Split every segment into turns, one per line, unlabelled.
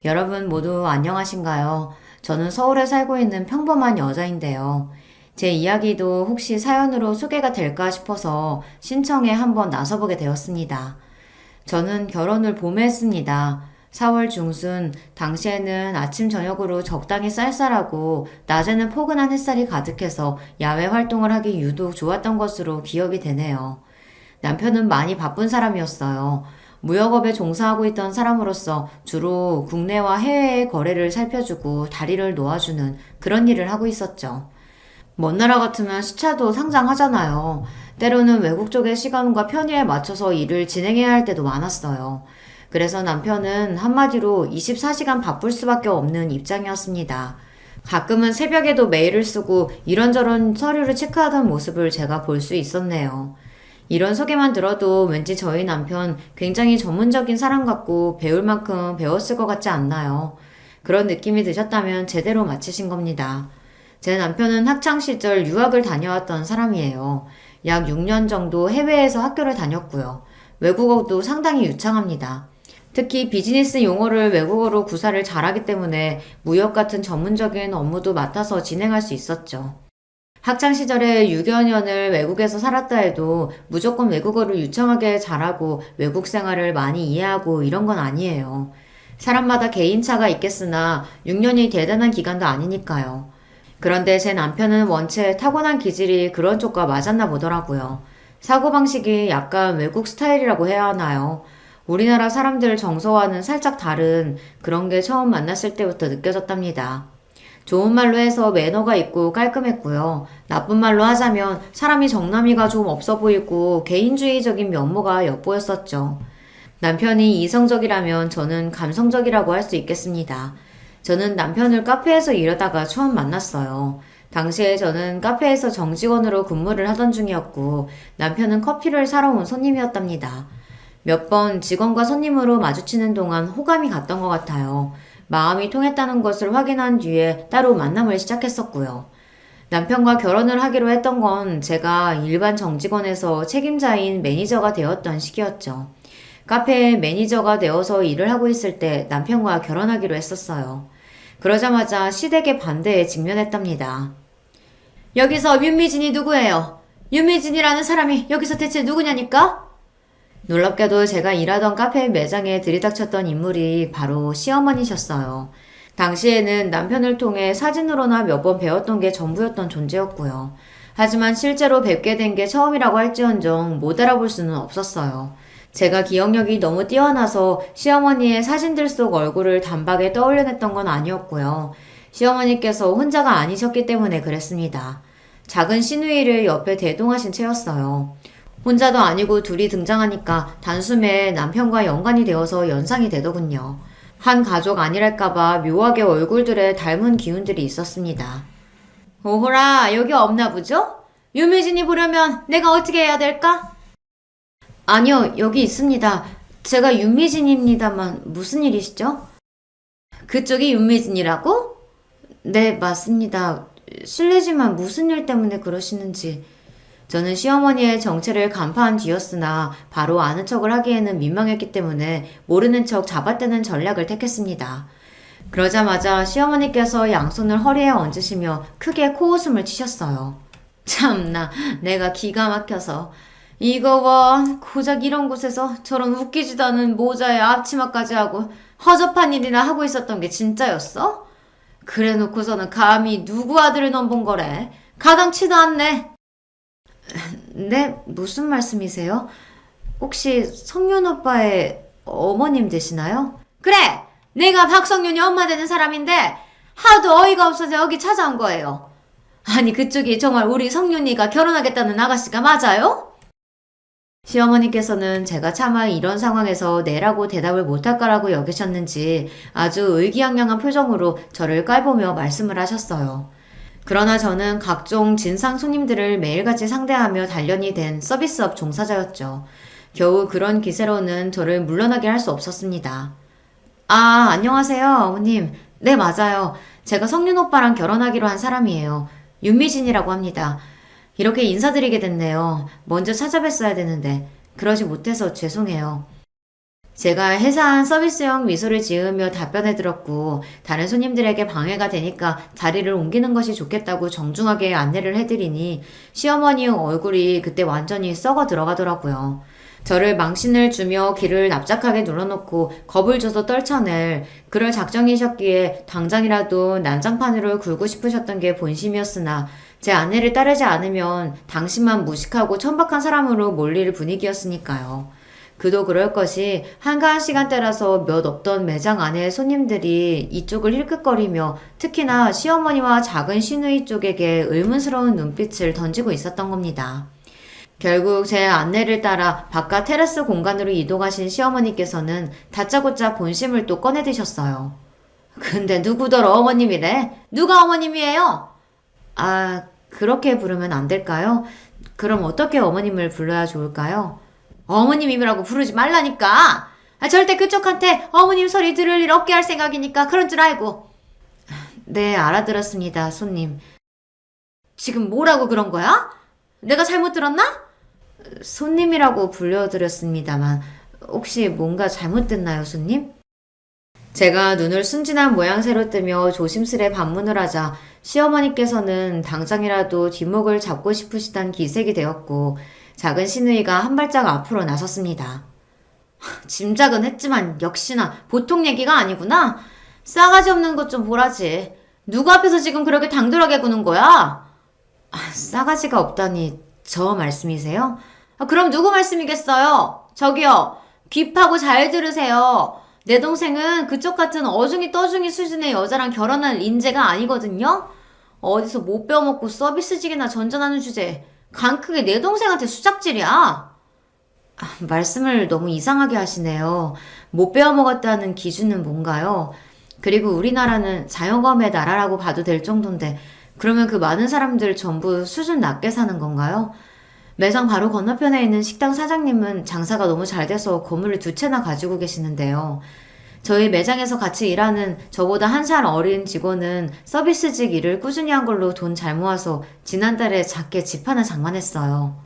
여러분 모두 안녕하신가요? 저는 서울에 살고 있는 평범한 여자인데요. 제 이야기도 혹시 사연으로 소개가 될까 싶어서 신청에 한번 나서보게 되었습니다. 저는 결혼을 봄에 했습니다. 4월 중순, 당시에는 아침 저녁으로 적당히 쌀쌀하고 낮에는 포근한 햇살이 가득해서 야외 활동을 하기 유독 좋았던 것으로 기억이 되네요. 남편은 많이 바쁜 사람이었어요. 무역업에 종사하고 있던 사람으로서 주로 국내와 해외의 거래를 살펴주고 다리를 놓아주는 그런 일을 하고 있었죠. 먼 나라 같으면 시차도 상장하잖아요. 때로는 외국 쪽의 시간과 편의에 맞춰서 일을 진행해야 할 때도 많았어요. 그래서 남편은 한마디로 24시간 바쁠 수밖에 없는 입장이었습니다. 가끔은 새벽에도 메일을 쓰고 이런저런 서류를 체크하던 모습을 제가 볼 수 있었네요. 이런 소개만 들어도 왠지 저희 남편 굉장히 전문적인 사람 같고 배울 만큼 배웠을 것 같지 않나요? 그런 느낌이 드셨다면 제대로 맞히신 겁니다. 제 남편은 학창시절 유학을 다녀왔던 사람이에요. 약 6년 정도 해외에서 학교를 다녔고요. 외국어도 상당히 유창합니다. 특히 비즈니스 용어를 외국어로 구사를 잘하기 때문에 무역 같은 전문적인 업무도 맡아서 진행할 수 있었죠. 학창 시절에 6여 년을 외국에서 살았다 해도 무조건 외국어를 유창하게 잘하고 외국 생활을 많이 이해하고 이런 건 아니에요. 사람마다 개인차가 있겠으나 6년이 대단한 기간도 아니니까요. 그런데 제 남편은 원체 타고난 기질이 그런 쪽과 맞았나 보더라고요. 사고방식이 약간 외국 스타일이라고 해야 하나요? 우리나라 사람들 정서와는 살짝 다른 그런 게 처음 만났을 때부터 느껴졌답니다. 좋은 말로 해서 매너가 있고 깔끔했고요. 나쁜 말로 하자면 사람이 정남이가 좀 없어 보이고 개인주의적인 면모가 엿보였었죠. 남편이 이성적이라면 저는 감성적이라고 할 수 있겠습니다. 저는 남편을 카페에서 일하다가 처음 만났어요. 당시에 저는 카페에서 정직원으로 근무를 하던 중이었고 남편은 커피를 사러 온 손님이었답니다. 몇 번 직원과 손님으로 마주치는 동안 호감이 갔던 것 같아요. 마음이 통했다는 것을 확인한 뒤에 따로 만남을 시작했었고요. 남편과 결혼을 하기로 했던 건 제가 일반 정직원에서 책임자인 매니저가 되었던 시기였죠. 카페에 매니저가 되어서 일을 하고 있을 때 남편과 결혼하기로 했었어요. 그러자마자 시댁의 반대에 직면했답니다. 여기서 윤미진이 누구예요? 윤미진이라는 사람이 여기서 대체 누구냐니까? 놀랍게도 제가 일하던 카페 매장에 들이닥쳤던 인물이 바로 시어머니셨어요. 당시에는 남편을 통해 사진으로나 몇 번 배웠던 게 전부였던 존재였고요. 하지만 실제로 뵙게 된 게 처음이라고 할지언정 못 알아볼 수는 없었어요. 제가 기억력이 너무 뛰어나서 시어머니의 사진들 속 얼굴을 단박에 떠올려냈던 건 아니었고요. 시어머니께서 혼자가 아니셨기 때문에 그랬습니다. 작은 시누이를 옆에 대동하신 채였어요. 혼자도 아니고 둘이 등장하니까 단숨에 남편과 연관이 되어서 연상이 되더군요. 한 가족 아니랄까봐 묘하게 얼굴들에 닮은 기운들이 있었습니다. 오호라, 여기 없나 보죠? 유미진이 보려면 내가 어떻게 해야 될까? 아니요, 여기 있습니다. 제가 윤미진입니다만 무슨 일이시죠? 그쪽이 윤미진이라고? 네, 맞습니다. 실례지만 무슨 일 때문에 그러시는지. 저는 시어머니의 정체를 간파한 뒤였으나 바로 아는 척을 하기에는 민망했기 때문에 모르는 척 잡아떼는 전략을 택했습니다. 그러자마자 시어머니께서 양손을 허리에 얹으시며 크게 코웃음을 치셨어요. 참나, 내가 기가 막혀서. 이거 봐, 고작 이런 곳에서 저런 웃기지도 않은 모자에 앞치마까지 하고 허접한 일이나 하고 있었던 게 진짜였어? 그래 놓고서는 감히 누구 아들을 넘본 거래? 가당치도 않네. 네, 무슨 말씀이세요? 혹시 성윤 오빠의 어머님 되시나요? 그래! 내가 박성윤이 엄마 되는 사람인데 하도 어이가 없어서 여기 찾아온 거예요. 아니, 그쪽이 정말 우리 성윤이가 결혼하겠다는 아가씨가 맞아요? 시어머니께서는 제가 차마 이런 상황에서 네라고 대답을 못할 거라고 여기셨는지 아주 의기양양한 표정으로 저를 깔보며 말씀을 하셨어요. 그러나 저는 각종 진상 손님들을 매일같이 상대하며 단련이 된 서비스업 종사자였죠. 겨우 그런 기세로는 저를 물러나게 할 수 없었습니다. 아, 안녕하세요, 어머님. 네, 맞아요. 제가 성윤 오빠랑 결혼하기로 한 사람이에요. 윤미진이라고 합니다. 이렇게 인사드리게 됐네요. 먼저 찾아뵀어야 되는데 그러지 못해서 죄송해요. 제가 해사한 서비스용 미소를 지으며 답변해 들었고, 다른 손님들에게 방해가 되니까 자리를 옮기는 것이 좋겠다고 정중하게 안내를 해드리니, 시어머니 얼굴이 그때 완전히 썩어 들어가더라고요. 저를 망신을 주며 귀를 납작하게 눌러놓고 겁을 줘서 떨쳐낼 그럴 작정이셨기에 당장이라도 난장판으로 굴고 싶으셨던 게 본심이었으나 제 안내를 따르지 않으면 당신만 무식하고 천박한 사람으로 몰릴 분위기였으니까요. 그도 그럴 것이 한가한 시간대라서 몇 없던 매장 안에 손님들이 이쪽을 힐끗거리며 특히나 시어머니와 작은 시누이 쪽에게 의문스러운 눈빛을 던지고 있었던 겁니다. 결국 제 안내를 따라 바깥 테라스 공간으로 이동하신 시어머니께서는 다짜고짜 본심을 또 꺼내드셨어요. 근데 누구더러 어머님이래? 누가 어머님이에요? 아, 그렇게 부르면 안 될까요? 그럼 어떻게 어머님을 불러야 좋을까요? 어머님이라고 부르지 말라니까! 절대 그쪽한테 어머님 소리 들을 일 없게 할 생각이니까 그런 줄 알고. 네, 알아들었습니다, 손님. 지금 뭐라고 그런 거야? 내가 잘못 들었나? 손님이라고 불려드렸습니다만 혹시 뭔가 잘못됐나요, 손님? 제가 눈을 순진한 모양새로 뜨며 조심스레 반문을 하자 시어머니께서는 당장이라도 뒷목을 잡고 싶으시단 기색이 되었고 작은 시누이가 한 발짝 앞으로 나섰습니다. 짐작은 했지만 역시나 보통 얘기가 아니구나. 싸가지 없는 것 좀 보라지. 누구 앞에서 지금 그렇게 당돌하게 구는 거야? 싸가지가 없다니 저 말씀이세요? 그럼 누구 말씀이겠어요? 저기요, 귀 파고 잘 들으세요. 내 동생은 그쪽 같은 어중이 떠중이 수준의 여자랑 결혼할 인재가 아니거든요? 어디서 못 배워먹고 서비스직이나 전전하는 주제에 간 크게 내 동생한테 수작질이야. 말씀을 너무 이상하게 하시네요. 못 배워먹었다는 기준은 뭔가요? 그리고 우리나라는 자영업의 나라라고 봐도 될 정도인데 그러면 그 많은 사람들 전부 수준 낮게 사는 건가요? 매장 바로 건너편에 있는 식당 사장님은 장사가 너무 잘 돼서 건물을 2채나 가지고 계시는데요. 저희 매장에서 같이 일하는 저보다 1살 어린 직원은 서비스직 일을 꾸준히 한 걸로 돈 잘 모아서 지난달에 작게 집 하나 장만했어요.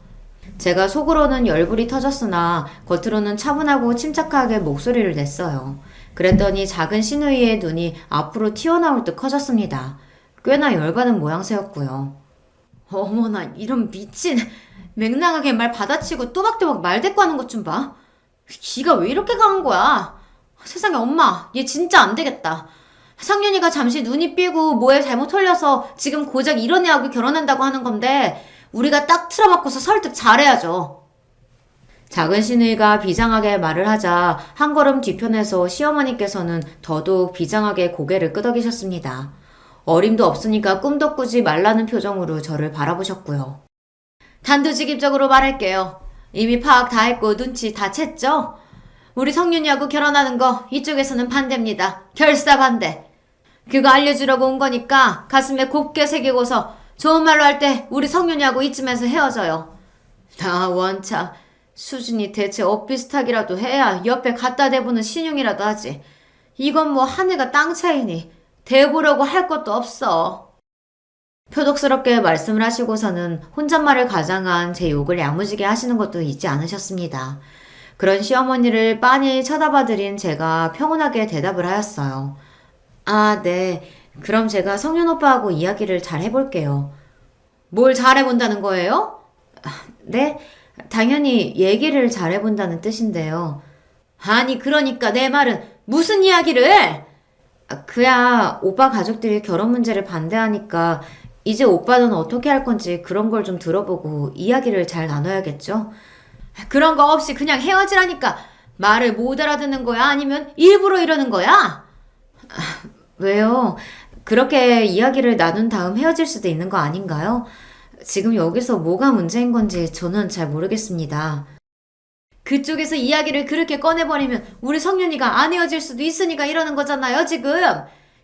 제가 속으로는 열불이 터졌으나 겉으로는 차분하고 침착하게 목소리를 냈어요. 그랬더니 작은 시누이의 눈이 앞으로 튀어나올 듯 커졌습니다. 꽤나 열받은 모양새였고요. 어머나, 이런 미친, 맹랑하게 말 받아치고 또박또박 말대꾸하는 것 좀 봐. 기가 왜 이렇게 강한 거야? 세상에, 엄마, 얘 진짜 안 되겠다. 상윤이가 잠시 눈이 삐고 뭐에 잘못 털려서 지금 고작 이런 애하고 결혼한다고 하는 건데 우리가 딱 틀어막고서 설득 잘해야죠. 작은 시누이가 비장하게 말을 하자 한 걸음 뒤편에서 시어머니께서는 더더욱 비장하게 고개를 끄덕이셨습니다. 어림도 없으니까 꿈도 꾸지 말라는 표정으로 저를 바라보셨고요. 단도직입적으로 말할게요. 이미 파악 다 했고 눈치 다 챘죠? 우리 성윤이하고 결혼하는 거 이쪽에서는 반대입니다. 결사 반대. 그거 알려주려고 온 거니까 가슴에 곱게 새기고서 좋은 말로 할 때 우리 성윤이하고 이쯤에서 헤어져요. 나 원차 수준이 대체 엇비슷하기라도 해야 옆에 갖다 대보는 신용이라도 하지. 이건 뭐 하늘과 땅 차이니 대보려고 할 것도 없어. 표독스럽게 말씀을 하시고서는 혼잣말을 가장한 제 욕을 야무지게 하시는 것도 잊지 않으셨습니다. 그런 시어머니를 빤히 쳐다봐드린 제가 평온하게 대답을 하였어요. 아, 네. 그럼 제가 성윤 오빠하고 이야기를 잘 해볼게요. 뭘 잘해본다는 거예요? 네? 당연히 얘기를 잘해본다는 뜻인데요. 아니, 그러니까 내 말은 무슨 이야기를? 그야 오빠 가족들이 결혼 문제를 반대하니까 이제 오빠는 어떻게 할 건지 그런 걸 좀 들어보고 이야기를 잘 나눠야겠죠? 그런 거 없이 그냥 헤어지라니까. 말을 못 알아듣는 거야? 아니면 일부러 이러는 거야? 왜요? 그렇게 이야기를 나눈 다음 헤어질 수도 있는 거 아닌가요? 지금 여기서 뭐가 문제인 건지 저는 잘 모르겠습니다. 그쪽에서 이야기를 그렇게 꺼내버리면 우리 성윤이가 안 헤어질 수도 있으니까 이러는 거잖아요, 지금.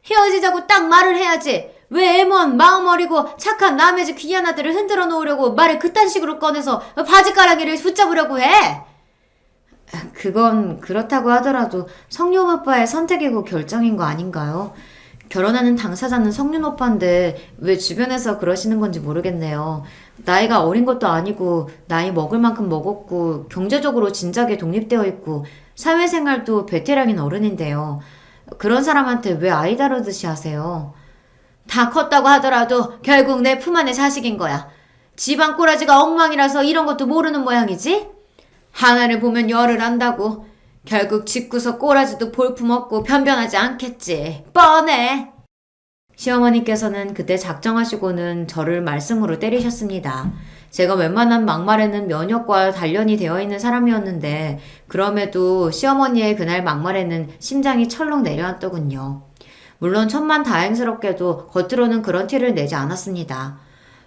헤어지자고 딱 말을 해야지. 왜 애먼 마음 어리고 착한 남의 집 귀한 아들을 흔들어 놓으려고 말을 그딴 식으로 꺼내서 바지가랑이를 붙잡으려고 해? 그건 그렇다고 하더라도 성윤 오빠의 선택이고 결정인 거 아닌가요? 결혼하는 당사자는 성윤 오빠인데 왜 주변에서 그러시는 건지 모르겠네요. 나이가 어린 것도 아니고 나이 먹을 만큼 먹었고 경제적으로 진작에 독립되어 있고 사회생활도 베테랑인 어른인데요. 그런 사람한테 왜 아이 다루듯이 하세요? 다 컸다고 하더라도 결국 내 품 안의 자식인 거야. 집안 꼬라지가 엉망이라서 이런 것도 모르는 모양이지? 하나를 보면 열을 안다고. 결국 집구석 꼬라지도 볼품없고 변변하지 않겠지. 뻔해. 시어머니께서는 그때 작정하시고는 저를 말씀으로 때리셨습니다. 제가 웬만한 막말에는 면역과 단련이 되어 있는 사람이었는데 그럼에도 시어머니의 그날 막말에는 심장이 철렁 내려앉더군요. 물론 천만다행스럽게도 겉으로는 그런 티를 내지 않았습니다.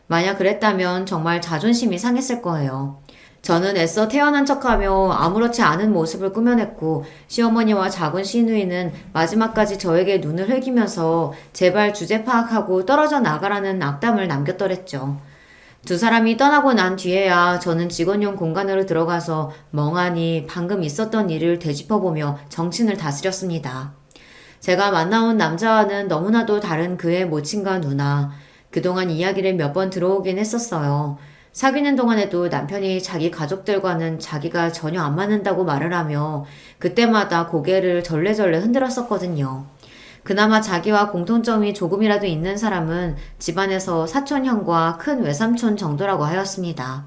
만약 그랬다면 정말 자존심이 상했을 거예요. 저는 애써 태어난 척하며 아무렇지 않은 모습을 꾸며냈고 시어머니와 작은 시누이는 마지막까지 저에게 눈을 흘기면서 제발 주제 파악하고 떨어져 나가라는 악담을 남겼더랬죠. 두 사람이 떠나고 난 뒤에야 저는 직원용 공간으로 들어가서 멍하니 방금 있었던 일을 되짚어보며 정신을 다스렸습니다. 제가 만나온 남자와는 너무나도 다른 그의 모친과 누나, 그동안 이야기를 몇 번 들어오긴 했었어요. 사귀는 동안에도 남편이 자기 가족들과는 자기가 전혀 안 맞는다고 말을 하며 그때마다 고개를 절레절레 흔들었었거든요. 그나마 자기와 공통점이 조금이라도 있는 사람은 집안에서 사촌형과 큰 외삼촌 정도라고 하였습니다.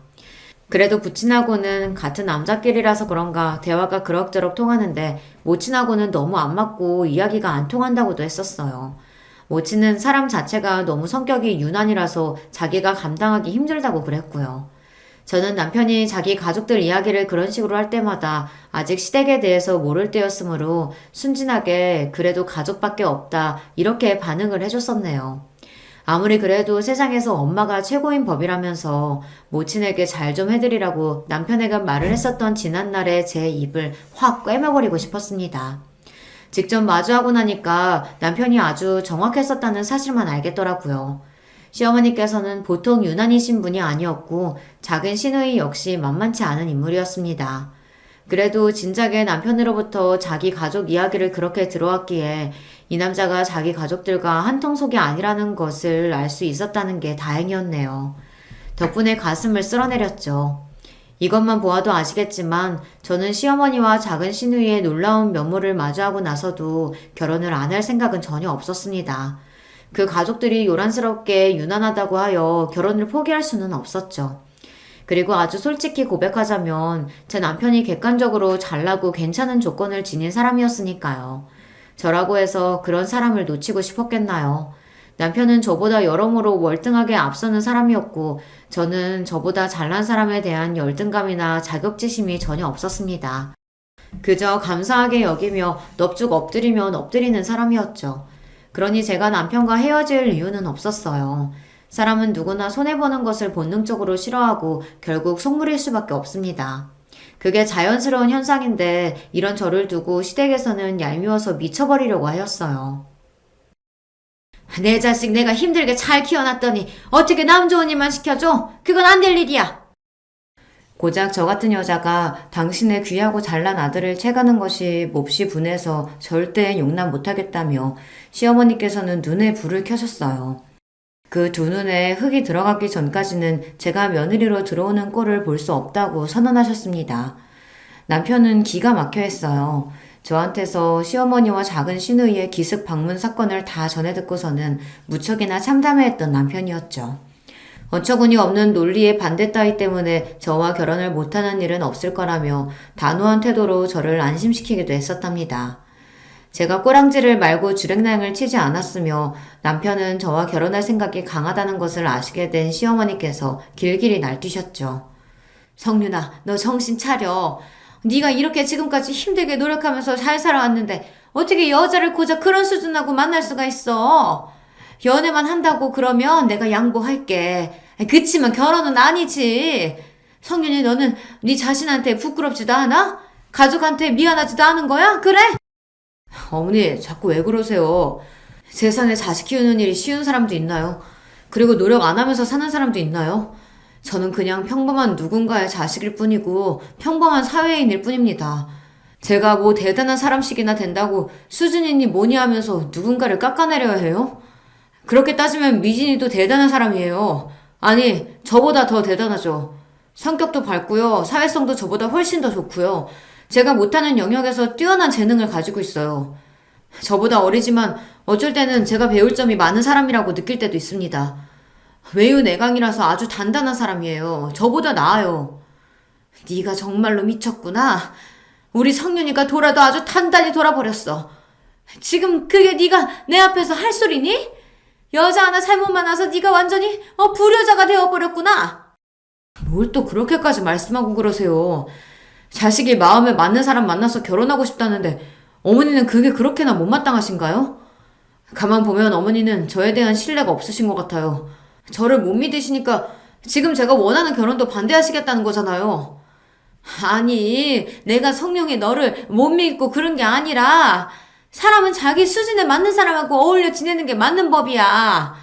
그래도 부친하고는 같은 남자끼리라서 그런가 대화가 그럭저럭 통하는데 모친하고는 너무 안 맞고 이야기가 안 통한다고도 했었어요. 모친은 사람 자체가 너무 성격이 유난이라서 자기가 감당하기 힘들다고 그랬고요. 저는 남편이 자기 가족들 이야기를 그런 식으로 할 때마다 아직 시댁에 대해서 모를 때였으므로 순진하게 그래도 가족밖에 없다 이렇게 반응을 해줬었네요. 아무리 그래도 세상에서 엄마가 최고인 법이라면서 모친에게 잘 좀 해드리라고 남편에게 말을 했었던 지난날에 제 입을 확 꿰매버리고 싶었습니다. 직접 마주하고 나니까 남편이 아주 정확했었다는 사실만 알겠더라고요. 시어머니께서는 보통 유난이신 분이 아니었고 작은 시누이 역시 만만치 않은 인물이었습니다. 그래도 진작에 남편으로부터 자기 가족 이야기를 그렇게 들어왔기에 이 남자가 자기 가족들과 한통속이 아니라는 것을 알 수 있었다는 게 다행이었네요. 덕분에 가슴을 쓸어내렸죠. 이것만 보아도 아시겠지만 저는 시어머니와 작은 시누이의 놀라운 면모를 마주하고 나서도 결혼을 안 할 생각은 전혀 없었습니다. 그 가족들이 요란스럽게 유난하다고 하여 결혼을 포기할 수는 없었죠. 그리고 아주 솔직히 고백하자면 제 남편이 객관적으로 잘나고 괜찮은 조건을 지닌 사람이었으니까요. 저라고 해서 그런 사람을 놓치고 싶었겠나요? 남편은 저보다 여러모로 월등하게 앞서는 사람이었고 저는 저보다 잘난 사람에 대한 열등감이나 자격지심이 전혀 없었습니다. 그저 감사하게 여기며 넙죽 엎드리면 엎드리는 사람이었죠. 그러니 제가 남편과 헤어질 이유는 없었어요. 사람은 누구나 손해보는 것을 본능적으로 싫어하고 결국 속물일 수밖에 없습니다. 그게 자연스러운 현상인데 이런 저를 두고 시댁에서는 얄미워서 미쳐버리려고 하였어요. 내 자식 내가 힘들게 잘 키워놨더니 어떻게 남 좋은 일만 시켜줘? 그건 안 될 일이야. 고작 저 같은 여자가 당신의 귀하고 잘난 아들을 채가는 것이 몹시 분해서 절대 용납 못하겠다며 시어머니께서는 눈에 불을 켜셨어요. 그 두 눈에 흙이 들어가기 전까지는 제가 며느리로 들어오는 꼴을 볼 수 없다고 선언하셨습니다. 남편은 기가 막혀 했어요. 저한테서 시어머니와 작은 시누이의 기습 방문 사건을 다 전해 듣고서는 무척이나 참담해했던 남편이었죠. 어처구니 없는 논리의 반대 따위 때문에 저와 결혼을 못하는 일은 없을 거라며 단호한 태도로 저를 안심시키기도 했었답니다. 제가 꼬랑지를 말고 주랭랑을 치지 않았으며 남편은 저와 결혼할 생각이 강하다는 것을 아시게 된 시어머니께서 길길이 날뛰셨죠. 성윤아, 너 정신 차려. 네가 이렇게 지금까지 힘들게 노력하면서 잘 살아왔는데 어떻게 여자를 고작 그런 수준하고 만날 수가 있어. 연애만 한다고 그러면 내가 양보할게. 그치만 결혼은 아니지. 성윤이 너는 네 자신한테 부끄럽지도 않아? 가족한테 미안하지도 않은 거야? 그래? 어머니, 자꾸 왜 그러세요? 세상에 자식 키우는 일이 쉬운 사람도 있나요? 그리고 노력 안 하면서 사는 사람도 있나요? 저는 그냥 평범한 누군가의 자식일 뿐이고 평범한 사회인일 뿐입니다. 제가 뭐 대단한 사람씩이나 된다고 수준이니 뭐니 하면서 누군가를 깎아내려야 해요? 그렇게 따지면 미진이도 대단한 사람이에요. 아니, 저보다 더 대단하죠. 성격도 밝고요. 사회성도 저보다 훨씬 더 좋고요. 제가 못하는 영역에서 뛰어난 재능을 가지고 있어요. 저보다 어리지만 어쩔 때는 제가 배울 점이 많은 사람이라고 느낄 때도 있습니다. 외유 내강이라서 아주 단단한 사람이에요. 저보다 나아요. 네가 정말로 미쳤구나. 우리 성윤이가 돌아도 아주 단단히 돌아버렸어. 지금 그게 네가 내 앞에서 할 소리니? 여자 하나 잘못 만나서 네가 완전히 불효자가 되어버렸구나. 뭘 또 그렇게까지 말씀하고 그러세요. 자식이 마음에 맞는 사람 만나서 결혼하고 싶다는데 어머니는 그게 그렇게나 못마땅하신가요? 가만 보면 어머니는 저에 대한 신뢰가 없으신 것 같아요. 저를 못 믿으시니까 지금 제가 원하는 결혼도 반대하시겠다는 거잖아요. 아니, 내가 성령이 너를 못 믿고 그런 게 아니라 사람은 자기 수준에 맞는 사람하고 어울려 지내는 게 맞는 법이야.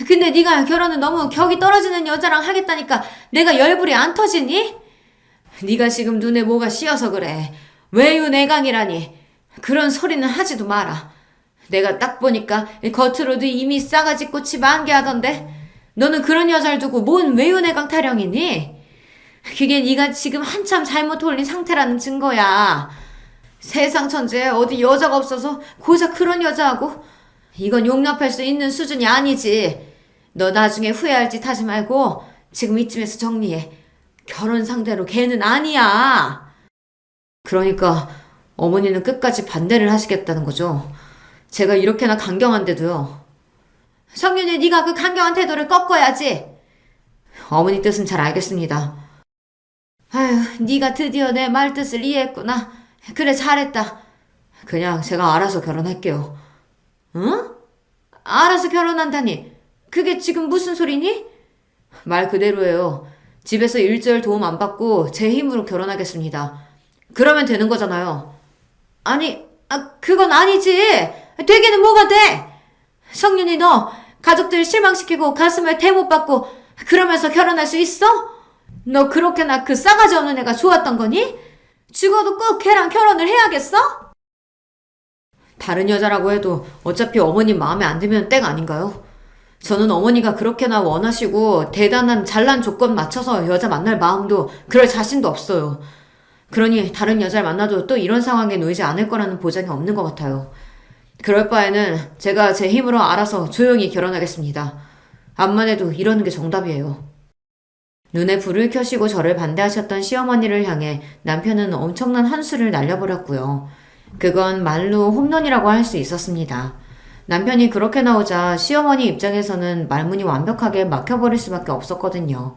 근데 네가 결혼은 너무 격이 떨어지는 여자랑 하겠다니까 내가 열불이 안 터지니? 네가 지금 눈에 뭐가 씌어서 그래. 외유내강이라니. 그런 소리는 하지도 마라. 내가 딱 보니까 겉으로도 이미 싸가지 꽃이 만개하던데 너는 그런 여자를 두고 뭔 외유내강 타령이니? 그게 네가 지금 한참 잘못 돌린 상태라는 증거야. 세상 천지에 어디 여자가 없어서 고작 그런 여자하고 이건 용납할 수 있는 수준이 아니지. 너 나중에 후회할 짓 하지 말고 지금 이쯤에서 정리해. 결혼 상대로 걔는 아니야. 그러니까 어머니는 끝까지 반대를 하시겠다는 거죠. 제가 이렇게나 강경한데도요. 성윤이 네가 그 강경한 태도를 꺾어야지. 어머니 뜻은 잘 알겠습니다. 아휴, 네가 드디어 내 말 뜻을 이해했구나. 그래, 잘했다. 그냥 제가 알아서 결혼할게요. 응? 알아서 결혼한다니. 그게 지금 무슨 소리니? 말 그대로예요. 집에서 일절 도움 안 받고 제 힘으로 결혼하겠습니다. 그러면 되는 거잖아요. 아니, 그건 아니지. 되기는 뭐가 돼? 성윤이 너 가족들 실망시키고 가슴을 대못 받고 그러면서 결혼할 수 있어? 너 그렇게나 그 싸가지 없는 애가 좋았던 거니? 죽어도 꼭 걔랑 결혼을 해야겠어? 다른 여자라고 해도 어차피 어머님 마음에 안 들면 땡 아닌가요? 저는 어머니가 그렇게나 원하시고 대단한 잘난 조건 맞춰서 여자 만날 마음도 그럴 자신도 없어요. 그러니 다른 여자를 만나도 또 이런 상황에 놓이지 않을 거라는 보장이 없는 것 같아요. 그럴 바에는 제가 제 힘으로 알아서 조용히 결혼하겠습니다. 암만 해도 이러는 게 정답이에요. 눈에 불을 켜시고 저를 반대하셨던 시어머니를 향해 남편은 엄청난 한수를 날려버렸고요. 그건 말로 홈런이라고 할 수 있었습니다. 남편이 그렇게 나오자 시어머니 입장에서는 말문이 완벽하게 막혀버릴 수밖에 없었거든요.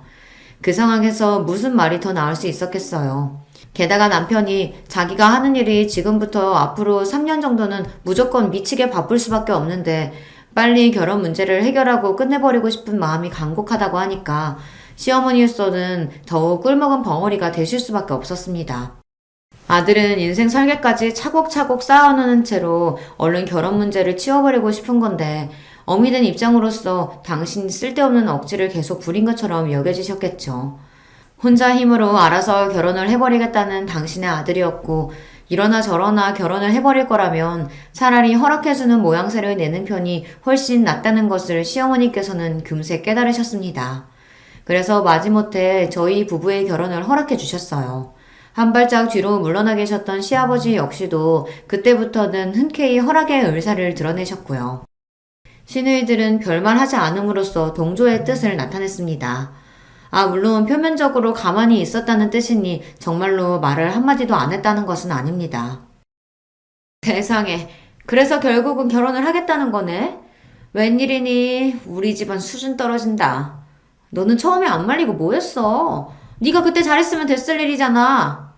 그 상황에서 무슨 말이 더 나올 수 있었겠어요. 게다가 남편이 자기가 하는 일이 지금부터 앞으로 3년 정도는 무조건 미치게 바쁠 수밖에 없는데 빨리 결혼 문제를 해결하고 끝내버리고 싶은 마음이 간곡하다고 하니까 시어머니로서는 더욱 꿀먹은 벙어리가 되실 수밖에 없었습니다. 아들은 인생 설계까지 차곡차곡 쌓아놓은 채로 얼른 결혼 문제를 치워버리고 싶은 건데 어미된 입장으로서 당신 쓸데없는 억지를 계속 부린 것처럼 여겨지셨겠죠. 혼자 힘으로 알아서 결혼을 해버리겠다는 당신의 아들이었고 이러나 저러나 결혼을 해버릴 거라면 차라리 허락해주는 모양새를 내는 편이 훨씬 낫다는 것을 시어머니께서는 금세 깨달으셨습니다. 그래서 마지못해 저희 부부의 결혼을 허락해 주셨어요. 한 발짝 뒤로 물러나 계셨던 시아버지 역시도 그때부터는 흔쾌히 허락의 의사를 드러내셨고요. 시누이들은 별말 하지 않음으로써 동조의 뜻을 나타냈습니다. 물론 표면적으로 가만히 있었다는 뜻이니 정말로 말을 한마디도 안 했다는 것은 아닙니다. 세상에, 그래서 결국은 결혼을 하겠다는 거네? 웬일이니? 우리 집안 수준 떨어진다. 너는 처음에 안 말리고 뭐했어? 네가 그때 잘했으면 됐을 일이잖아.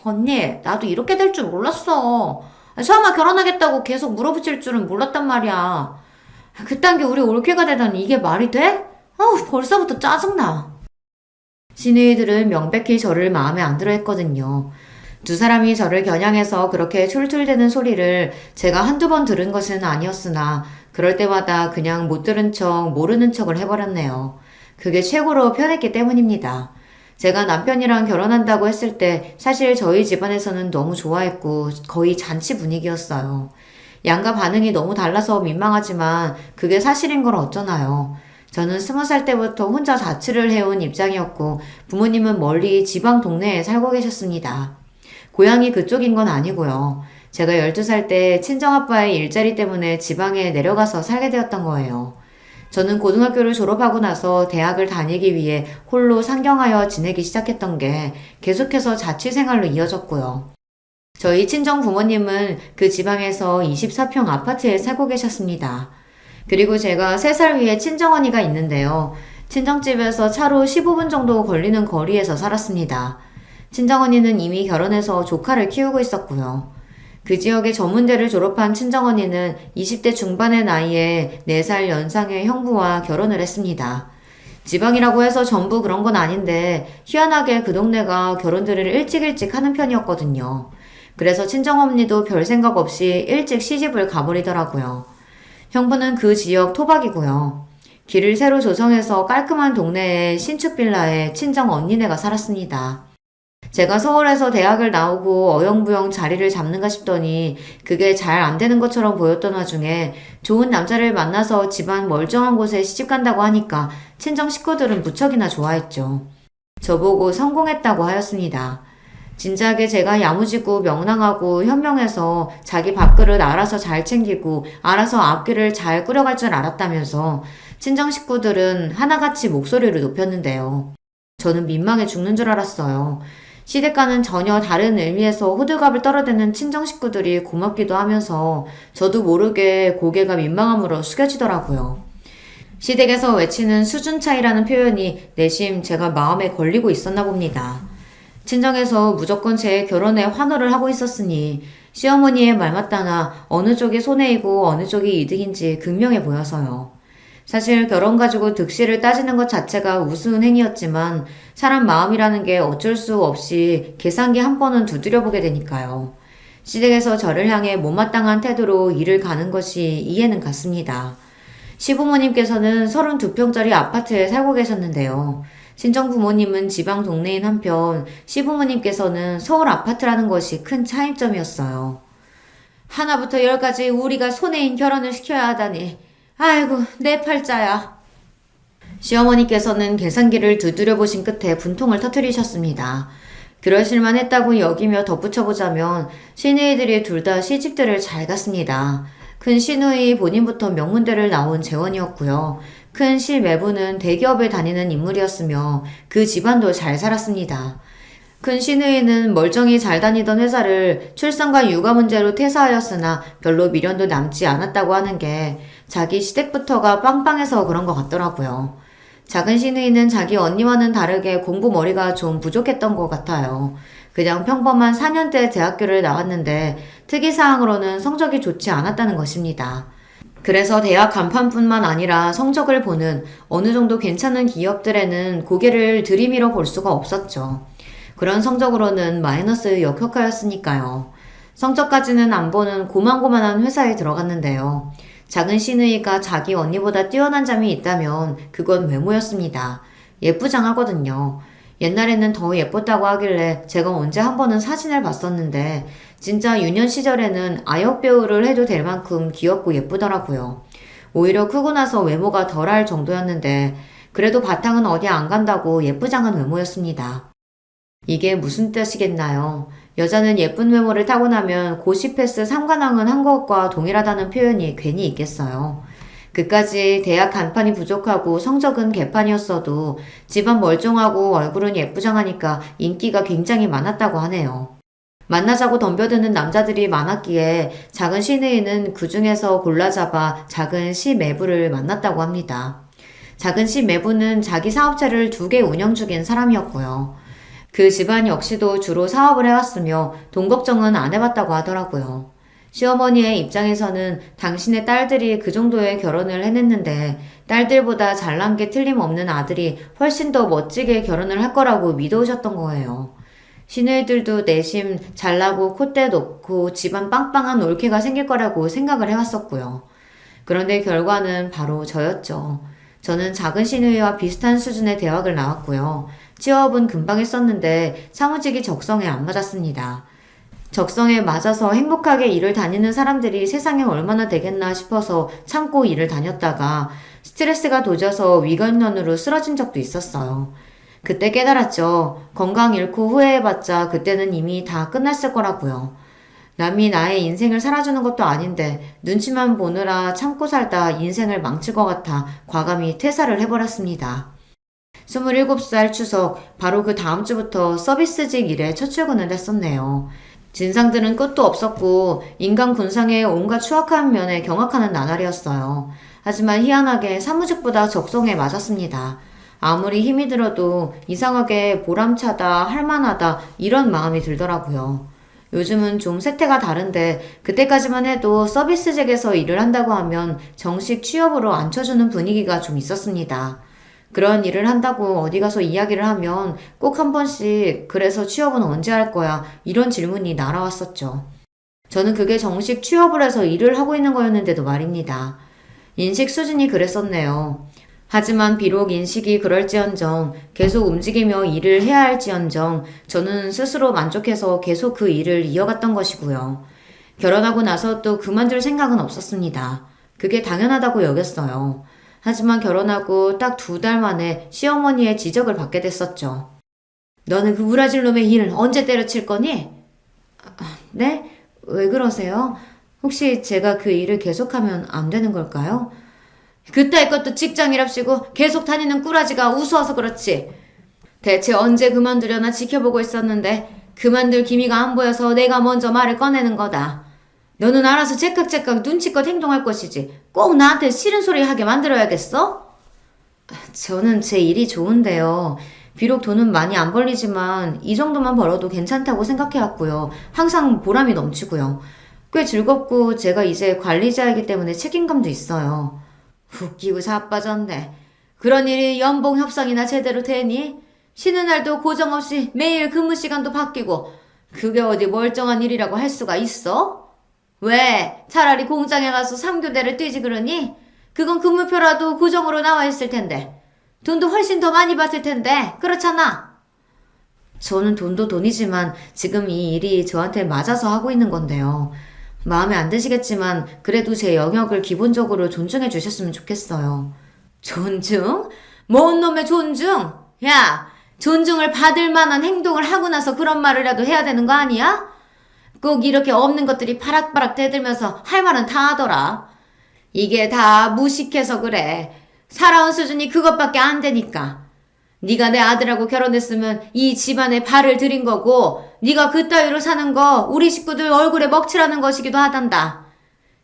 언니, 나도 이렇게 될 줄 몰랐어. 설마 결혼하겠다고 계속 물어붙일 줄은 몰랐단 말이야. 그딴 게 우리 올케가 되다니 이게 말이 돼? 벌써부터 짜증나. 시누이들은 명백히 저를 마음에 안 들어 했거든요. 두 사람이 저를 겨냥해서 그렇게 툴툴대는 소리를 제가 한두 번 들은 것은 아니었으나 그럴 때마다 그냥 못 들은 척 모르는 척을 해버렸네요. 그게 최고로 편했기 때문입니다. 제가 남편이랑 결혼한다고 했을 때 사실 저희 집안에서는 너무 좋아했고 거의 잔치 분위기였어요. 양가 반응이 너무 달라서 민망하지만 그게 사실인 걸 어쩌나요. 저는 20살 때부터 혼자 자취를 해온 입장이었고 부모님은 멀리 지방 동네에 살고 계셨습니다. 고향이 그쪽인 건 아니고요. 제가 12살 때 친정아빠의 일자리 때문에 지방에 내려가서 살게 되었던 거예요. 저는 고등학교를 졸업하고 나서 대학을 다니기 위해 홀로 상경하여 지내기 시작했던 게 계속해서 자취생활로 이어졌고요. 저희 친정 부모님은 그 지방에서 24평 아파트에 살고 계셨습니다. 그리고 제가 3살 위에 친정언니가 있는데요. 친정집에서 차로 15분 정도 걸리는 거리에서 살았습니다. 친정언니는 이미 결혼해서 조카를 키우고 있었고요. 그 지역의 전문대를 졸업한 친정언니는 20대 중반의 나이에 4살 연상의 형부와 결혼을 했습니다. 지방이라고 해서 전부 그런 건 아닌데 희한하게 그 동네가 결혼들을 일찍 하는 편이었거든요. 그래서 친정언니도 별 생각 없이 일찍 시집을 가버리더라고요. 형부는 그 지역 토박이고요. 길을 새로 조성해서 깔끔한 동네의 신축 빌라에 친정 언니네가 살았습니다. 제가 서울에서 대학을 나오고 어영부영 자리를 잡는가 싶더니 그게 잘 안 되는 것처럼 보였던 와중에 좋은 남자를 만나서 집안 멀쩡한 곳에 시집간다고 하니까 친정 식구들은 무척이나 좋아했죠. 저보고 성공했다고 하였습니다. 진작에 제가 야무지고 명랑하고 현명해서 자기 밥그릇 알아서 잘 챙기고 알아서 앞길을 잘 꾸려갈 줄 알았다면서 친정 식구들은 하나같이 목소리를 높였는데요. 저는 민망해 죽는 줄 알았어요. 시댁과는 전혀 다른 의미에서 호들갑을 떨어대는 친정 식구들이 고맙기도 하면서 저도 모르게 고개가 민망함으로 숙여지더라고요. 시댁에서 외치는 수준 차이라는 표현이 내심 제가 마음에 걸리고 있었나 봅니다. 친정에서 무조건 제 결혼에 환호를 하고 있었으니 시어머니의 말 맞다나 어느 쪽이 손해이고 어느 쪽이 이득인지 극명해 보여서요. 사실 결혼 가지고 득실을 따지는 것 자체가 우스운 행위였지만 사람 마음이라는 게 어쩔 수 없이 계산기 한 번은 두드려보게 되니까요. 시댁에서 저를 향해 못마땅한 태도로 일을 가는 것이 이해는 갔습니다. 시부모님께서는 32평짜리 아파트에 살고 계셨는데요. 친정 부모님은 지방 동네인 한편 시부모님께서는 서울 아파트라는 것이 큰 차이점이었어요. 하나부터 열까지 우리가 손해인 결혼을 시켜야 하다니. 아이고, 내 팔자야. 시어머니께서는 계산기를 두드려 보신 끝에 분통을 터뜨리셨습니다. 그러실만 했다고 여기며 덧붙여보자면 시누이들이 둘 다 시집들을 잘 갔습니다. 큰 시누이 본인부터 명문대를 나온 재원이었고요. 큰 실매부는 대기업에 다니는 인물이었으며 그 집안도 잘 살았습니다. 큰 시누이는 멀쩡히 잘 다니던 회사를 출산과 육아 문제로 퇴사하였으나 별로 미련도 남지 않았다고 하는 게 자기 시댁부터가 빵빵해서 그런 것 같더라고요. 작은 시누이는 자기 언니와는 다르게 공부 머리가 좀 부족했던 것 같아요. 그냥 평범한 4년대 대학교를 나왔는데 특이사항으로는 성적이 좋지 않았다는 것입니다. 그래서 대학 간판뿐만 아니라 성적을 보는 어느 정도 괜찮은 기업들에는 고개를 들이밀어 볼 수가 없었죠. 그런 성적으로는 마이너스 역효과였으니까요. 성적까지는 안 보는 고만고만한 회사에 들어갔는데요. 작은 시누이가 자기 언니보다 뛰어난 점이 있다면 그건 외모였습니다. 예쁘장하거든요. 옛날에는 더 예뻤다고 하길래 제가 언제 한 번은 사진을 봤었는데 진짜 유년 시절에는 아역 배우를 해도 될 만큼 귀엽고 예쁘더라고요. 오히려 크고 나서 외모가 덜할 정도였는데 그래도 바탕은 어디 안 간다고 예쁘장한 외모였습니다. 이게 무슨 뜻이겠나요? 여자는 예쁜 외모를 타고나면 고시패스 삼관왕은 한 것과 동일하다는 표현이 괜히 있겠어요. 그까지 대학 간판이 부족하고 성적은 개판이었어도 집안 멀쩡하고 얼굴은 예쁘장하니까 인기가 굉장히 많았다고 하네요. 만나자고 덤벼드는 남자들이 많았기에 작은 시누이는 그 중에서 골라잡아 작은 시매부를 만났다고 합니다. 작은 시매부는 자기 사업체를 2개 운영 중인 사람이었고요. 그 집안 역시도 주로 사업을 해왔으며 돈 걱정은 안 해봤다고 하더라고요. 시어머니의 입장에서는 당신의 딸들이 그 정도의 결혼을 해냈는데 딸들보다 잘난 게 틀림없는 아들이 훨씬 더 멋지게 결혼을 할 거라고 믿어오셨던 거예요. 시누이들도 내심 잘나고 콧대 높고 집안 빵빵한 올케가 생길 거라고 생각을 해왔었고요. 그런데 결과는 바로 저였죠. 저는 작은 시누이와 비슷한 수준의 대학을 나왔고요. 취업은 금방 했었는데 사무직이 적성에 안 맞았습니다. 적성에 맞아서 행복하게 일을 다니는 사람들이 세상에 얼마나 되겠나 싶어서 참고 일을 다녔다가 스트레스가 도져서 위건년으로 쓰러진 적도 있었어요. 그때 깨달았죠. 건강 잃고 후회해봤자 그때는 이미 다 끝났을 거라고요. 남이 나의 인생을 살아주는 것도 아닌데 눈치만 보느라 참고 살다 인생을 망칠 것 같아 과감히 퇴사를 해버렸습니다. 27살 추석, 바로 그 다음 주부터 서비스직 일에 첫 출근을 했었네요. 진상들은 끝도 없었고 인간 군상의 온갖 추악한 면에 경악하는 나날이었어요. 하지만 희한하게 사무직보다 적성에 맞았습니다. 아무리 힘이 들어도 이상하게 보람차다, 할만하다 이런 마음이 들더라고요. 요즘은 좀 세태가 다른데 그때까지만 해도 서비스직에서 일을 한다고 하면 정식 취업으로 앉혀주는 분위기가 좀 있었습니다. 그런 일을 한다고 어디 가서 이야기를 하면 꼭 한 번씩 그래서 취업은 언제 할 거야? 이런 질문이 날아왔었죠. 저는 그게 정식 취업을 해서 일을 하고 있는 거였는데도 말입니다. 인식 수준이 그랬었네요. 하지만 비록 인식이 그럴지언정 계속 움직이며 일을 해야 할지언정 저는 스스로 만족해서 계속 그 일을 이어갔던 것이고요. 결혼하고 나서 또 그만둘 생각은 없었습니다. 그게 당연하다고 여겼어요. 하지만 결혼하고 딱 2달 만에 시어머니의 지적을 받게 됐었죠. 너는 그 우라질 놈의 일 언제 때려칠 거니? 네? 왜 그러세요? 혹시 제가 그 일을 계속하면 안 되는 걸까요? 그따위 것도 직장이랍시고 계속 다니는 꾸라지가 우스워서 그렇지. 대체 언제 그만두려나 지켜보고 있었는데 그만둘 기미가 안 보여서 내가 먼저 말을 꺼내는 거다. 너는 알아서 제깍제깍 눈치껏 행동할 것이지 꼭 나한테 싫은 소리 하게 만들어야겠어? 저는 제 일이 좋은데요. 비록 돈은 많이 안 벌리지만 이 정도만 벌어도 괜찮다고 생각해왔고요. 항상 보람이 넘치고요. 꽤 즐겁고 제가 이제 관리자이기 때문에 책임감도 있어요. 웃기고 자빠졌네. 그런 일이 연봉 협상이나 제대로 되니? 쉬는 날도 고정 없이 매일 근무 시간도 바뀌고 그게 어디 멀쩡한 일이라고 할 수가 있어? 왜? 차라리 공장에 가서 3교대를 뛰지 그러니? 그건 근무표라도 고정으로 나와 있을 텐데. 돈도 훨씬 더 많이 받을 텐데. 그렇잖아. 저는 돈도 돈이지만 지금 이 일이 저한테 맞아서 하고 있는 건데요. 마음에 안 드시겠지만 그래도 제 영역을 기본적으로 존중해 주셨으면 좋겠어요. 존중? 뭔 놈의 존중? 야, 존중을 받을 만한 행동을 하고 나서 그런 말이라도 해야 되는 거 아니야? 꼭 이렇게 없는 것들이 바락바락 대들면서 할 말은 다 하더라. 이게 다 무식해서 그래. 살아온 수준이 그것밖에 안 되니까. 네가 내 아들하고 결혼했으면 이 집안에 발을 들인 거고 네가 그따위로 사는 거 우리 식구들 얼굴에 먹칠하는 것이기도 하단다.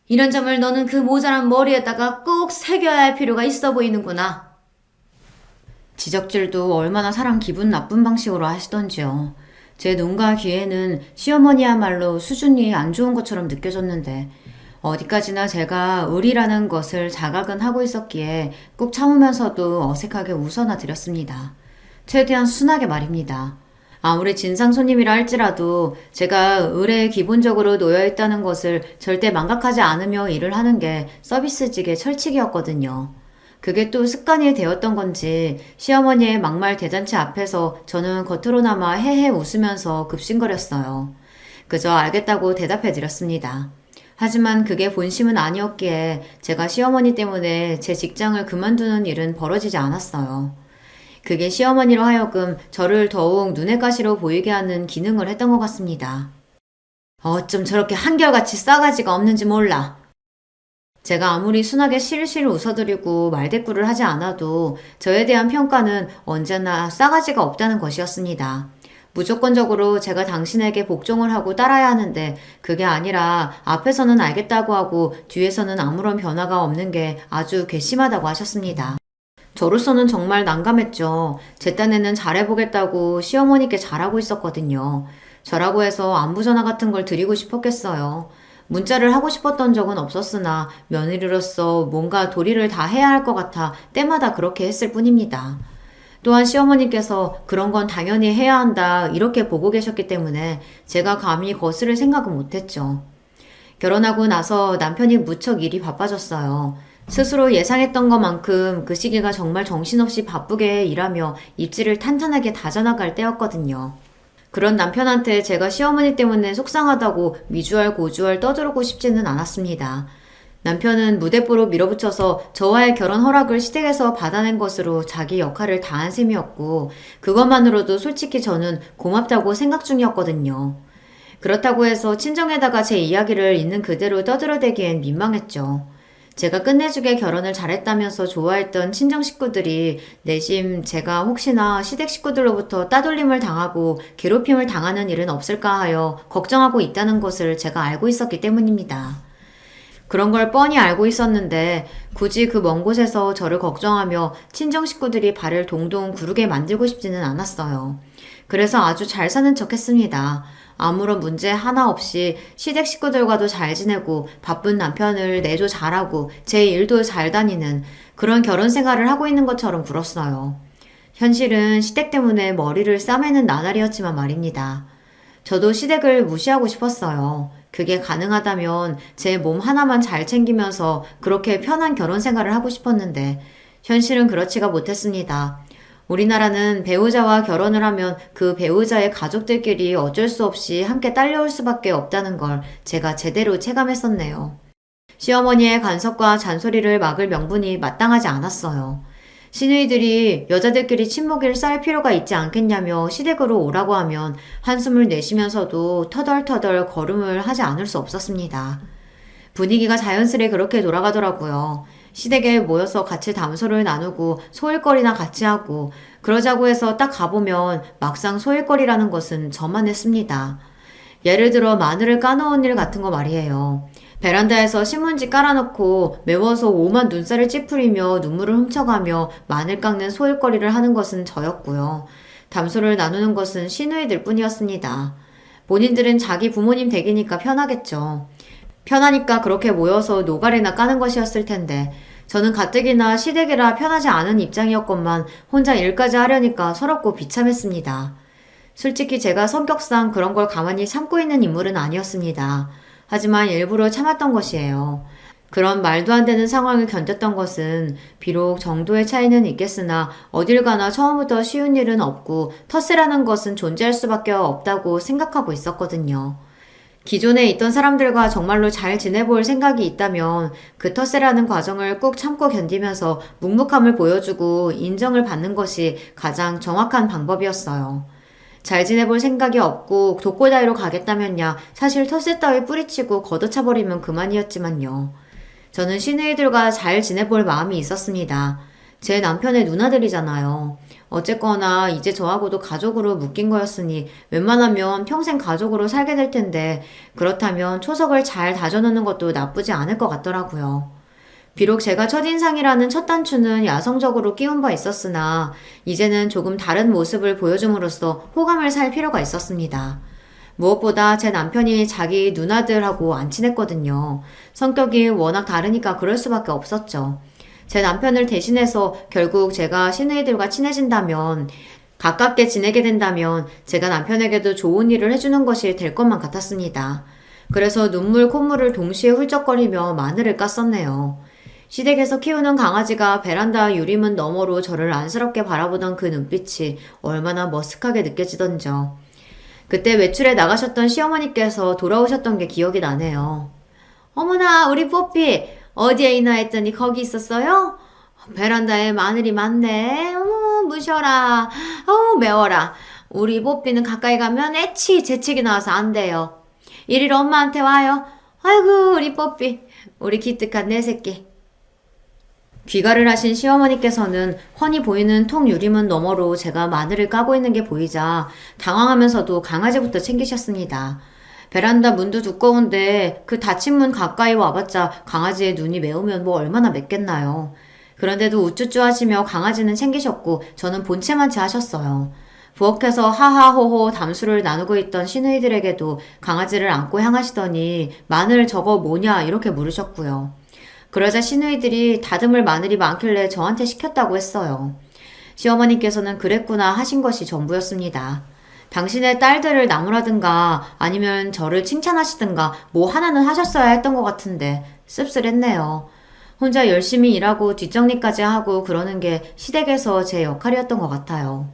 이런 점을 너는 그 모자란 머리에다가 꼭 새겨야 할 필요가 있어 보이는구나. 지적질도 얼마나 사람 기분 나쁜 방식으로 하시던지요. 제 눈과 귀에는 시어머니야말로 수준이 안 좋은 것처럼 느껴졌는데 어디까지나 제가 의리라는 것을 자각은 하고 있었기에 꾹 참으면서도 어색하게 웃어나 드렸습니다. 최대한 순하게 말입니다. 아무리 진상 손님이라 할지라도 제가 의뢰에 기본적으로 놓여있다는 것을 절대 망각하지 않으며 일을 하는 게 서비스직의 철칙이었거든요. 그게 또 습관이 되었던 건지 시어머니의 막말 대잔치 앞에서 저는 겉으로나마 헤헤 웃으면서 급신거렸어요. 그저 알겠다고 대답해드렸습니다. 하지만 그게 본심은 아니었기에 제가 시어머니 때문에 제 직장을 그만두는 일은 벌어지지 않았어요. 그게 시어머니로 하여금 저를 더욱 눈의 가시로 보이게 하는 기능을 했던 것 같습니다. 어쩜 저렇게 한결같이 싸가지가 없는지 몰라. 제가 아무리 순하게 실실 웃어드리고 말대꾸를 하지 않아도 저에 대한 평가는 언제나 싸가지가 없다는 것이었습니다. 무조건적으로 제가 당신에게 복종을 하고 따라야 하는데 그게 아니라 앞에서는 알겠다고 하고 뒤에서는 아무런 변화가 없는 게 아주 괘씸하다고 하셨습니다. 저로서는 정말 난감했죠. 제 딴에는 잘해보겠다고 시어머니께 잘하고 있었거든요. 저라고 해서 안부전화 같은 걸 드리고 싶었겠어요. 문자를 하고 싶었던 적은 없었으나 며느리로서 뭔가 도리를 다 해야 할 것 같아 때마다 그렇게 했을 뿐입니다. 또한 시어머니께서 그런 건 당연히 해야 한다 이렇게 보고 계셨기 때문에 제가 감히 거스를 생각은 못했죠. 결혼하고 나서 남편이 무척 일이 바빠졌어요. 스스로 예상했던 것만큼 그 시기가 정말 정신없이 바쁘게 일하며 입지를 탄탄하게 다져나갈 때였거든요. 그런 남편한테 제가 시어머니 때문에 속상하다고 미주알 고주알 떠들고 싶지는 않았습니다. 남편은 무대뽀로 밀어붙여서 저와의 결혼 허락을 시댁에서 받아낸 것으로 자기 역할을 다한 셈이었고, 그것만으로도 솔직히 저는 고맙다고 생각 중이었거든요. 그렇다고 해서 친정에다가 제 이야기를 있는 그대로 떠들어대기엔 민망했죠. 제가 끝내주게 결혼을 잘했다면서 좋아했던 친정 식구들이 내심 제가 혹시나 시댁 식구들로부터 따돌림을 당하고 괴롭힘을 당하는 일은 없을까 하여 걱정하고 있다는 것을 제가 알고 있었기 때문입니다. 그런 걸 뻔히 알고 있었는데 굳이 그 먼 곳에서 저를 걱정하며 친정 식구들이 발을 동동 구르게 만들고 싶지는 않았어요. 그래서 아주 잘 사는 척 했습니다. 아무런 문제 하나 없이 시댁 식구들과도 잘 지내고 바쁜 남편을 내조 잘하고 제 일도 잘 다니는 그런 결혼 생활을 하고 있는 것처럼 굴었어요. 현실은 시댁 때문에 머리를 싸매는 나날이었지만 말입니다. 저도 시댁을 무시하고 싶었어요. 그게 가능하다면 제 몸 하나만 잘 챙기면서 그렇게 편한 결혼 생활을 하고 싶었는데 현실은 그렇지가 못했습니다. 우리나라는 배우자와 결혼을 하면 그 배우자의 가족들끼리 어쩔 수 없이 함께 딸려올 수밖에 없다는 걸 제가 제대로 체감했었네요. 시어머니의 간섭과 잔소리를 막을 명분이 마땅하지 않았어요. 시누이들이 여자들끼리 친목을 쌓을 필요가 있지 않겠냐며 시댁으로 오라고 하면 한숨을 내쉬면서도 터덜터덜 걸음을 하지 않을 수 없었습니다. 분위기가 자연스레 그렇게 돌아가더라고요. 시댁에 모여서 같이 담소를 나누고 소일거리나 같이 하고 그러자고 해서 딱 가보면 막상 소일거리라는 것은 저만 했습니다. 예를 들어 마늘을 까놓은 일 같은 거 말이에요. 베란다에서 신문지 깔아놓고 매워서 오만 눈살을 찌푸리며 눈물을 훔쳐가며 마늘 깎는 소일거리를 하는 것은 저였고요. 담소를 나누는 것은 시누이들 뿐이었습니다. 본인들은 자기 부모님 댁이니까 편하겠죠. 편하니까 그렇게 모여서 노가리나 까는 것이었을 텐데 저는 가뜩이나 시댁이라 편하지 않은 입장이었건만 혼자 일까지 하려니까 서럽고 비참했습니다. 솔직히 제가 성격상 그런 걸 가만히 참고 있는 인물은 아니었습니다. 하지만 일부러 참았던 것이에요. 그런 말도 안 되는 상황을 견뎠던 것은 비록 정도의 차이는 있겠으나 어딜 가나 처음부터 쉬운 일은 없고 텃세라는 것은 존재할 수밖에 없다고 생각하고 있었거든요. 기존에 있던 사람들과 정말로 잘 지내볼 생각이 있다면 그 텃세라는 과정을 꾹 참고 견디면서 묵묵함을 보여주고 인정을 받는 것이 가장 정확한 방법이었어요. 잘 지내볼 생각이 없고 독고다이로 가겠다면야 사실 텃세 따위 뿌리치고 걷어차버리면 그만이었지만요. 저는 시누이들과 잘 지내볼 마음이 있었습니다. 제 남편의 누나들이잖아요. 어쨌거나 이제 저하고도 가족으로 묶인 거였으니 웬만하면 평생 가족으로 살게 될 텐데 그렇다면 초석을 잘 다져놓는 것도 나쁘지 않을 것 같더라고요. 비록 제가 첫인상이라는 첫 단추는 야성적으로 끼운 바 있었으나 이제는 조금 다른 모습을 보여줌으로써 호감을 살 필요가 있었습니다. 무엇보다 제 남편이 자기 누나들하고 안 친했거든요. 성격이 워낙 다르니까 그럴 수밖에 없었죠. 제 남편을 대신해서 결국 제가 시누이들과 친해진다면 가깝게 지내게 된다면 제가 남편에게도 좋은 일을 해주는 것이 될 것만 같았습니다. 그래서 눈물 콧물을 동시에 훌쩍거리며 마늘을 깠었네요. 시댁에서 키우는 강아지가 베란다 유리문 너머로 저를 안쓰럽게 바라보던 그 눈빛이 얼마나 머쓱하게 느껴지던지요. 그때 외출에 나가셨던 시어머니께서 돌아오셨던 게 기억이 나네요. 어머나 우리 뽀삐 어디에 있나 했더니 거기 있었어요? 베란다에 마늘이 많네. 어머 무셔라. 어우 매워라. 우리 뽀삐는 가까이 가면 애치 재채기 나와서 안 돼요. 이리로 엄마한테 와요. 아이고 우리 뽀삐 우리 기특한 내 새끼. 귀가를 하신 시어머니께서는 훤히 보이는 통 유리문 너머로 제가 마늘을 까고 있는 게 보이자 당황하면서도 강아지부터 챙기셨습니다. 베란다 문도 두꺼운데 그 닫힌 문 가까이 와봤자 강아지의 눈이 매우면 뭐 얼마나 맵겠나요. 그런데도 우쭈쭈 하시며 강아지는 챙기셨고 저는 본체만 채하셨어요. 부엌에서 하하호호 담수를 나누고 있던 시누이들에게도 강아지를 안고 향하시더니 마늘 저거 뭐냐 이렇게 물으셨고요. 그러자 시누이들이 다듬을 마늘이 많길래 저한테 시켰다고 했어요. 시어머니께서는 그랬구나 하신 것이 전부였습니다. 당신의 딸들을 나무라든가 아니면 저를 칭찬하시든가 뭐 하나는 하셨어야 했던 것 같은데 씁쓸했네요. 혼자 열심히 일하고 뒷정리까지 하고 그러는 게 시댁에서 제 역할이었던 것 같아요.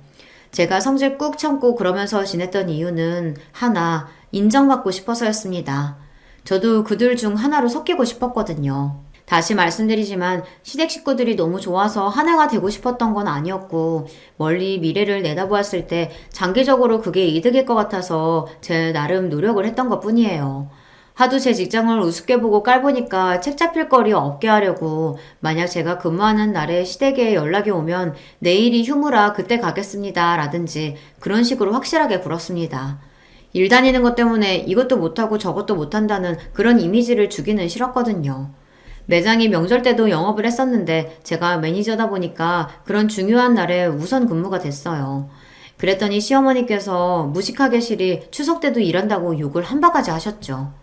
제가 성질 꾹 참고 그러면서 지냈던 이유는 하나, 인정받고 싶어서였습니다. 저도 그들 중 하나로 섞이고 싶었거든요. 다시 말씀드리지만 시댁 식구들이 너무 좋아서 하나가 되고 싶었던 건 아니었고 멀리 미래를 내다보았을 때 장기적으로 그게 이득일 것 같아서 제 나름 노력을 했던 것 뿐이에요. 하도 제 직장을 우습게 보고 깔보니까 책 잡힐 거리 없게 하려고 만약 제가 근무하는 날에 시댁에 연락이 오면 내일이 휴무라 그때 가겠습니다 라든지 그런 식으로 확실하게 굴었습니다. 일 다니는 것 때문에 이것도 못하고 저것도 못한다는 그런 이미지를 주기는 싫었거든요. 매장이 명절 때도 영업을 했었는데 제가 매니저다 보니까 그런 중요한 날에 우선 근무가 됐어요. 그랬더니 시어머니께서 무식하게 실이 추석 때도 일한다고 욕을 한 바가지 하셨죠.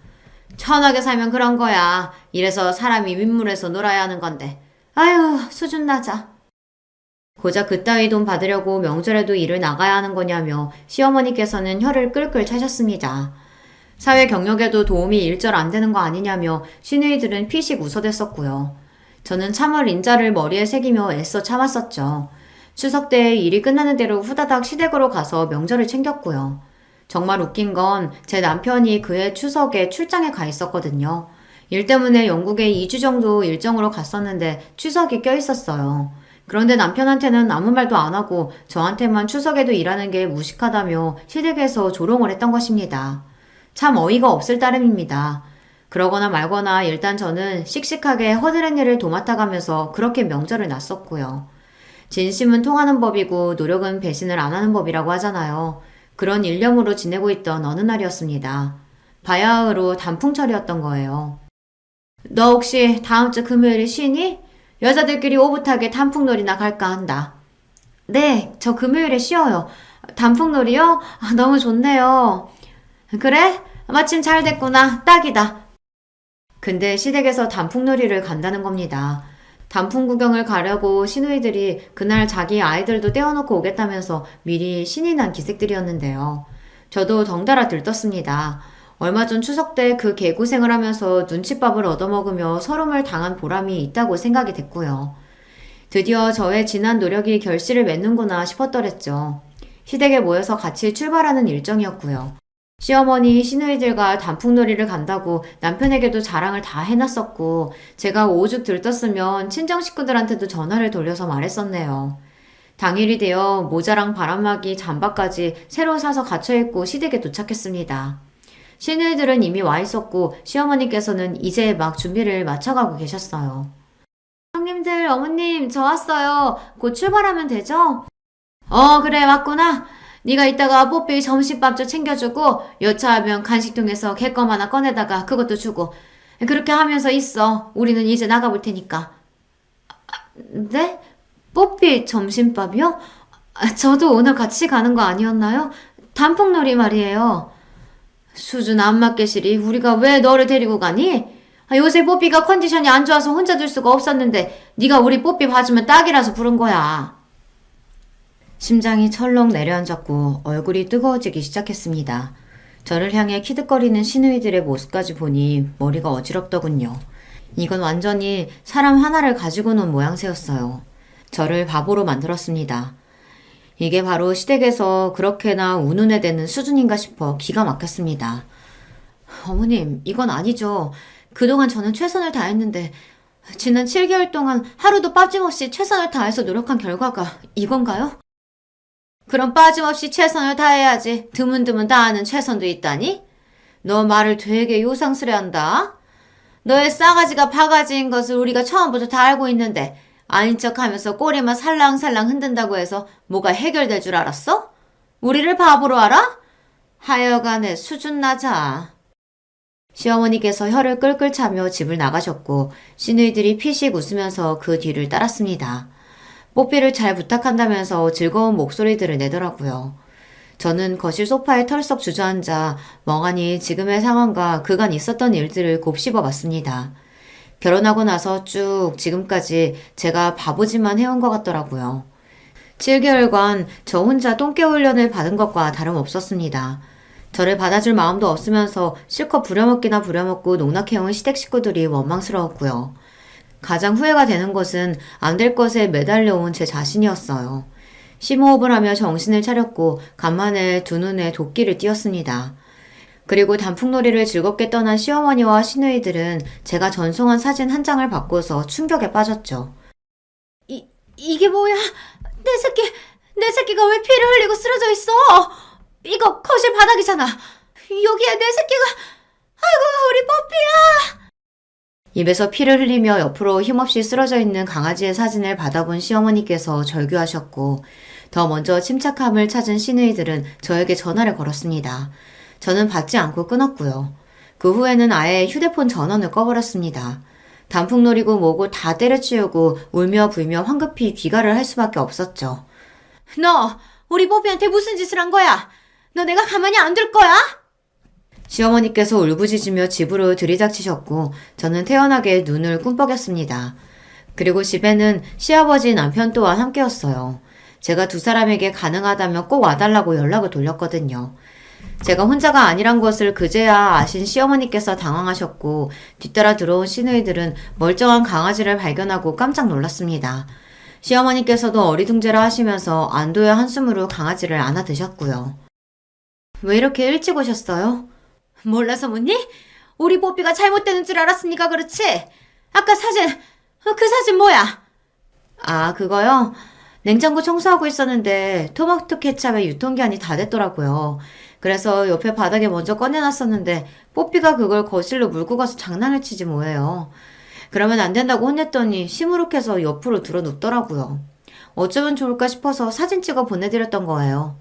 천하게 살면 그런 거야. 이래서 사람이 윗물에서 놀아야 하는 건데. 아유, 수준 낮아. 고작 그따위 돈 받으려고 명절에도 일을 나가야 하는 거냐며 시어머니께서는 혀를 끌끌 차셨습니다. 사회 경력에도 도움이 일절 안 되는 거 아니냐며 시누이들은 피식 웃어댔었고요. 저는 참을 인자를 머리에 새기며 애써 참았었죠. 추석 때 일이 끝나는 대로 후다닥 시댁으로 가서 명절을 챙겼고요. 정말 웃긴 건 제 남편이 그해 추석에 출장에 가 있었거든요. 일 때문에 영국에 2주 정도 일정으로 갔었는데 추석이 껴있었어요. 그런데 남편한테는 아무 말도 안 하고 저한테만 추석에도 일하는 게 무식하다며 시댁에서 조롱을 했던 것입니다. 참 어이가 없을 따름입니다. 그러거나 말거나 일단 저는 씩씩하게 허드렛 일을 도맡아가면서 그렇게 명절을 났었고요. 진심은 통하는 법이고 노력은 배신을 안 하는 법이라고 하잖아요. 그런 일념으로 지내고 있던 어느 날이었습니다. 바야흐로 단풍철이었던 거예요. 너 혹시 다음 주 금요일에 쉬니? 여자들끼리 오붓하게 단풍놀이나 갈까 한다. 네, 저 금요일에 쉬어요. 단풍놀이요? 너무 좋네요. 그래? 마침 잘 됐구나. 딱이다. 근데 시댁에서 단풍놀이를 간다는 겁니다. 단풍 구경을 가려고 시누이들이 그날 자기 아이들도 떼어놓고 오겠다면서 미리 신이 난 기색들이었는데요. 저도 덩달아 들떴습니다. 얼마 전 추석 때 그 개고생을 하면서 눈칫밥을 얻어먹으며 서름을 당한 보람이 있다고 생각이 됐고요. 드디어 저의 지난 노력이 결실을 맺는구나 싶었더랬죠. 시댁에 모여서 같이 출발하는 일정이었고요. 시어머니, 시누이들과 단풍놀이를 간다고 남편에게도 자랑을 다 해놨었고 제가 오죽 들떴으면 친정 식구들한테도 전화를 돌려서 말했었네요. 당일이 되어 모자랑 바람막이, 잠바까지 새로 사서 갖춰입고 시댁에 도착했습니다. 시누이들은 이미 와 있었고 시어머니께서는 이제 막 준비를 마쳐가고 계셨어요. 형님들, 어머님, 저 왔어요. 곧 출발하면 되죠? 그래, 왔구나. 네가 이따가 뽀삐 점심밥 좀 챙겨주고 여차하면 간식통에서 개껌 하나 꺼내다가 그것도 주고 그렇게 하면서 있어. 우리는 이제 나가볼 테니까. 네? 뽀삐 점심밥이요? 저도 오늘 같이 가는 거 아니었나요? 단풍놀이 말이에요. 수준 안 맞게 시리 우리가 왜 너를 데리고 가니? 요새 뽀삐가 컨디션이 안 좋아서 혼자 둘 수가 없었는데 네가 우리 뽀삐 봐주면 딱이라서 부른 거야. 심장이 철렁 내려앉았고 얼굴이 뜨거워지기 시작했습니다. 저를 향해 키득거리는 시누이들의 모습까지 보니 머리가 어지럽더군요. 이건 완전히 사람 하나를 가지고 논 모양새였어요. 저를 바보로 만들었습니다. 이게 바로 시댁에서 그렇게나 운운해 대는 수준인가 싶어 기가 막혔습니다. 어머님, 이건 아니죠. 그동안 저는 최선을 다했는데 지난 7개월 동안 하루도 빠짐없이 최선을 다해서 노력한 결과가 이건가요? 그럼 빠짐없이 최선을 다해야지. 드문드문 다하는 최선도 있다니? 너 말을 되게 요상스레한다. 너의 싸가지가 바가지인 것을 우리가 처음부터 다 알고 있는데 아닌 척하면서 꼬리만 살랑살랑 흔든다고 해서 뭐가 해결될 줄 알았어? 우리를 바보로 알아? 하여간에 수준 낮아. 시어머니께서 혀를 끌끌 차며 집을 나가셨고 시누이들이 피식 웃으면서 그 뒤를 따랐습니다. 뽀삐를 잘 부탁한다면서 즐거운 목소리들을 내더라고요. 저는 거실 소파에 털썩 주저앉아 멍하니 지금의 상황과 그간 있었던 일들을 곱씹어 봤습니다. 결혼하고 나서 쭉 지금까지 제가 바보짓만 해온 것 같더라고요. 7개월간 저 혼자 똥개 훈련을 받은 것과 다름없었습니다. 저를 받아줄 마음도 없으면서 실컷 부려먹기나 부려먹고 농락해온 시댁 식구들이 원망스러웠고요. 가장 후회가 되는 것은 안 될 것에 매달려온 제 자신이었어요. 심호흡을 하며 정신을 차렸고 간만에 두 눈에 도끼를 띄었습니다. 그리고 단풍놀이를 즐겁게 떠난 시어머니와 시누이들은 제가 전송한 사진 한 장을 받고서 충격에 빠졌죠. 이게 뭐야? 내 새끼가 왜 피를 흘리고 쓰러져 있어? 이거 거실 바닥이잖아. 여기에 내 새끼가, 아이고, 우리 뽀삐야! 입에서 피를 흘리며 옆으로 힘없이 쓰러져 있는 강아지의 사진을 받아본 시어머니께서 절규하셨고, 더 먼저 침착함을 찾은 시누이들은 저에게 전화를 걸었습니다. 저는 받지 않고 끊었고요. 그 후에는 아예 휴대폰 전원을 꺼버렸습니다. 단풍놀이고 뭐고 다 때려치우고 울며 불며 황급히 귀가를 할 수밖에 없었죠. 너 우리 뽀삐한테 무슨 짓을 한 거야? 너 내가 가만히 안 둘 거야? 시어머니께서 울부짖으며 집으로 들이닥치셨고 저는 태연하게 눈을 꿈뻑였습니다. 그리고 집에는 시아버지 남편 또한 함께였어요. 제가 두 사람에게 가능하다면 꼭 와달라고 연락을 돌렸거든요. 제가 혼자가 아니란 것을 그제야 아신 시어머니께서 당황하셨고 뒤따라 들어온 시누이들은 멀쩡한 강아지를 발견하고 깜짝 놀랐습니다. 시어머니께서도 어리둥절해 하시면서 안도의 한숨으로 강아지를 안아드셨고요. 왜 이렇게 일찍 오셨어요? 몰라서 묻니? 우리 뽀삐가 잘못되는 줄 알았으니까 그렇지? 아까 사진, 그 사진 뭐야? 아, 그거요? 냉장고 청소하고 있었는데 토마토 케찹의 유통기한이 다 됐더라고요. 그래서 옆에 바닥에 먼저 꺼내놨었는데 뽀삐가 그걸 거실로 물고 가서 장난을 치지 뭐예요. 그러면 안 된다고 혼냈더니 시무룩해서 옆으로 들어 눕더라고요. 어쩌면 좋을까 싶어서 사진 찍어 보내드렸던 거예요.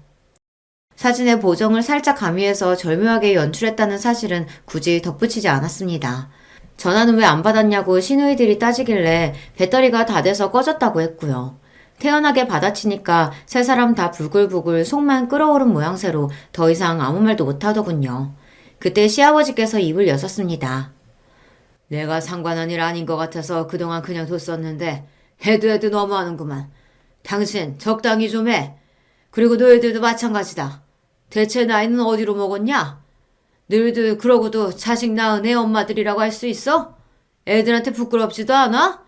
사진의 보정을 살짝 가미해서 절묘하게 연출했다는 사실은 굳이 덧붙이지 않았습니다. 전화는 왜 안 받았냐고 시누이들이 따지길래 배터리가 다 돼서 꺼졌다고 했고요. 태연하게 받아치니까 세 사람 다 부글부글 속만 끓어오른 모양새로 더 이상 아무 말도 못하더군요. 그때 시아버지께서 입을 여셨습니다. 내가 상관한 일 아닌 것 같아서 그동안 그냥 뒀었는데 해도 너무하는구만. 당신 적당히 좀 해. 그리고 너희들도 마찬가지다. 대체 나이는 어디로 먹었냐? 너희들 그러고도 자식 낳은 애 엄마들이라고 할 수 있어? 애들한테 부끄럽지도 않아?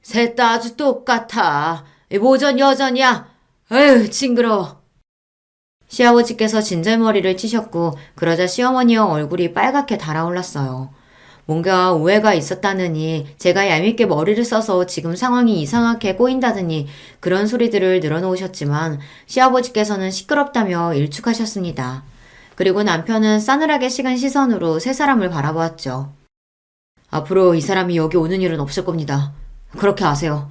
셋 다 아주 똑같아. 모전 여전이야. 에휴 징그러워. 시아버지께서 진절머리를 치셨고 그러자 시어머니의 얼굴이 빨갛게 달아올랐어요. 뭔가 오해가 있었다느니 제가 얄밉게 머리를 써서 지금 상황이 이상하게 꼬인다더니 그런 소리들을 늘어놓으셨지만 시아버지께서는 시끄럽다며 일축하셨습니다. 그리고 남편은 싸늘하게 식은 시선으로 세 사람을 바라보았죠. 앞으로 이 사람이 여기 오는 일은 없을 겁니다. 그렇게 아세요.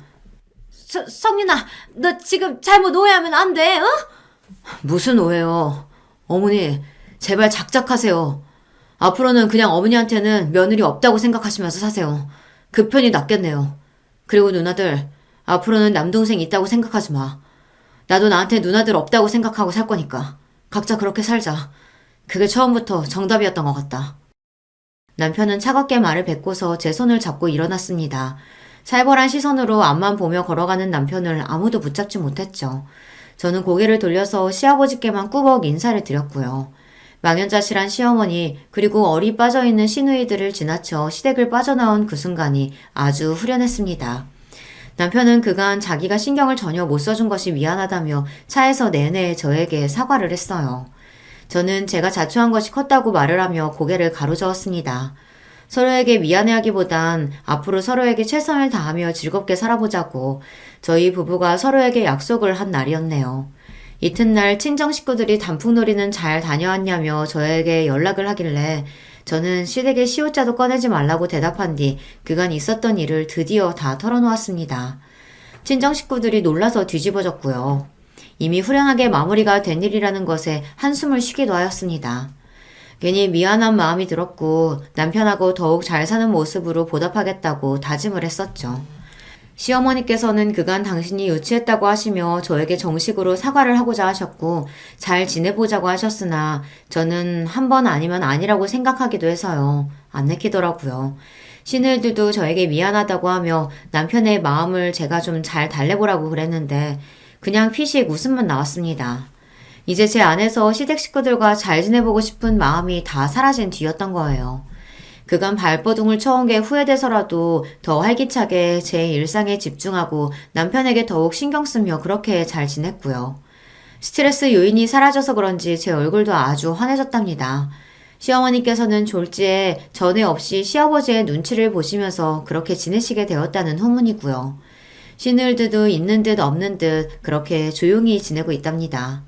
성윤아, 너 지금 잘못 오해하면 안 돼, 어? 무슨 오해요. 어머니, 제발 작작하세요. 앞으로는 그냥 어머니한테는 며느리 없다고 생각하시면서 사세요. 그 편이 낫겠네요. 그리고 누나들, 앞으로는 남동생 있다고 생각하지 마. 나도 나한테 누나들 없다고 생각하고 살 거니까. 각자 그렇게 살자. 그게 처음부터 정답이었던 것 같다. 남편은 차갑게 말을 뱉고서 제 손을 잡고 일어났습니다. 살벌한 시선으로 앞만 보며 걸어가는 남편을 아무도 붙잡지 못했죠. 저는 고개를 돌려서 시아버지께만 꾸벅 인사를 드렸고요. 망연자실한 시어머니 그리고 어리 빠져있는 시누이들을 지나쳐 시댁을 빠져나온 그 순간이 아주 후련했습니다. 남편은 그간 자기가 신경을 전혀 못 써준 것이 미안하다며 차에서 내내 저에게 사과를 했어요. 저는 제가 자초한 것이 컸다고 말을 하며 고개를 가로저었습니다. 서로에게 미안해하기보단 앞으로 서로에게 최선을 다하며 즐겁게 살아보자고 저희 부부가 서로에게 약속을 한 날이었네요. 이튿날 친정 식구들이 단풍놀이는 잘 다녀왔냐며 저에게 연락을 하길래 저는 시댁에 시옷자도 꺼내지 말라고 대답한 뒤 그간 있었던 일을 드디어 다 털어놓았습니다. 친정 식구들이 놀라서 뒤집어졌고요. 이미 후련하게 마무리가 된 일이라는 것에 한숨을 쉬기도 하였습니다. 괜히 미안한 마음이 들었고 남편하고 더욱 잘 사는 모습으로 보답하겠다고 다짐을 했었죠. 시어머니께서는 그간 당신이 유치했다고 하시며 저에게 정식으로 사과를 하고자 하셨고 잘 지내보자고 하셨으나 저는 한 번 아니면 아니라고 생각하기도 해서요. 안 내키더라고요. 시누이들도 저에게 미안하다고 하며 남편의 마음을 제가 좀 잘 달래보라고 그랬는데 그냥 피식 웃음만 나왔습니다. 이제 제 안에서 시댁 식구들과 잘 지내보고 싶은 마음이 다 사라진 뒤였던 거예요. 그간 발버둥을 쳐온 게 후회돼서라도 더 활기차게 제 일상에 집중하고 남편에게 더욱 신경 쓰며 그렇게 잘 지냈고요. 스트레스 요인이 사라져서 그런지 제 얼굴도 아주 환해졌답니다. 시어머니께서는 졸지에 전에 없이 시아버지의 눈치를 보시면서 그렇게 지내시게 되었다는 후문이고요. 쉬는 듯도 있는 듯 없는 듯 그렇게 조용히 지내고 있답니다.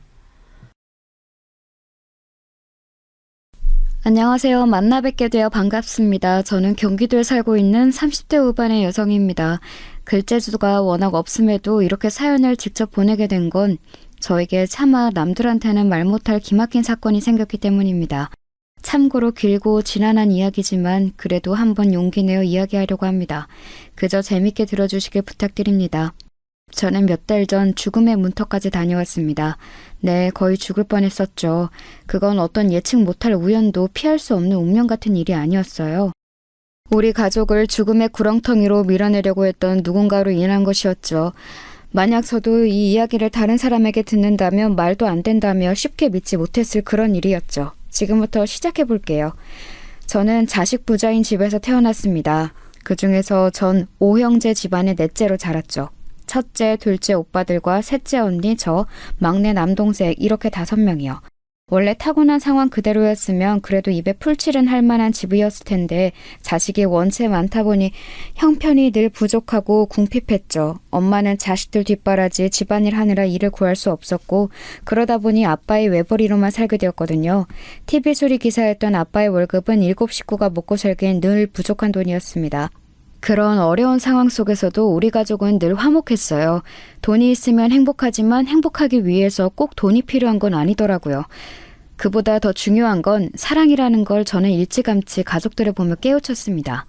안녕하세요. 만나 뵙게 되어 반갑습니다. 저는 경기도에 살고 있는 30대 후반의 여성입니다. 글재주가 워낙 없음에도 이렇게 사연을 직접 보내게 된 건 저에게 차마 남들한테는 말 못할 기막힌 사건이 생겼기 때문입니다. 참고로 길고 지난한 이야기지만 그래도 한번 용기 내어 이야기하려고 합니다. 그저 재밌게 들어주시길 부탁드립니다. 저는 몇 달 전 죽음의 문턱까지 다녀왔습니다. 네, 거의 죽을 뻔했었죠. 그건 어떤 예측 못할 우연도 피할 수 없는 운명 같은 일이 아니었어요. 우리 가족을 죽음의 구렁텅이로 밀어내려고 했던 누군가로 인한 것이었죠. 만약 저도 이 이야기를 다른 사람에게 듣는다면 말도 안 된다며 쉽게 믿지 못했을 그런 일이었죠. 지금부터 시작해 볼게요. 저는 자식 부자인 집에서 태어났습니다. 그 중에서 전 5형제 집안의 넷째로 자랐죠. 첫째, 둘째 오빠들과 셋째 언니, 저, 막내 남동생 이렇게 5명이요. 원래 타고난 상황 그대로였으면 그래도 입에 풀칠은 할 만한 집이었을 텐데 자식이 원체 많다 보니 형편이 늘 부족하고 궁핍했죠. 엄마는 자식들 뒷바라지 집안일 하느라 일을 구할 수 없었고 그러다 보니 아빠의 외벌이로만 살게 되었거든요. TV 수리 기사였던 아빠의 월급은 7 식구가 먹고 살기엔 늘 부족한 돈이었습니다. 그런 어려운 상황 속에서도 우리 가족은 늘 화목했어요. 돈이 있으면 행복하지만 행복하기 위해서 꼭 돈이 필요한 건 아니더라고요. 그보다 더 중요한 건 사랑이라는 걸 저는 일찌감치 가족들을 보며 깨우쳤습니다.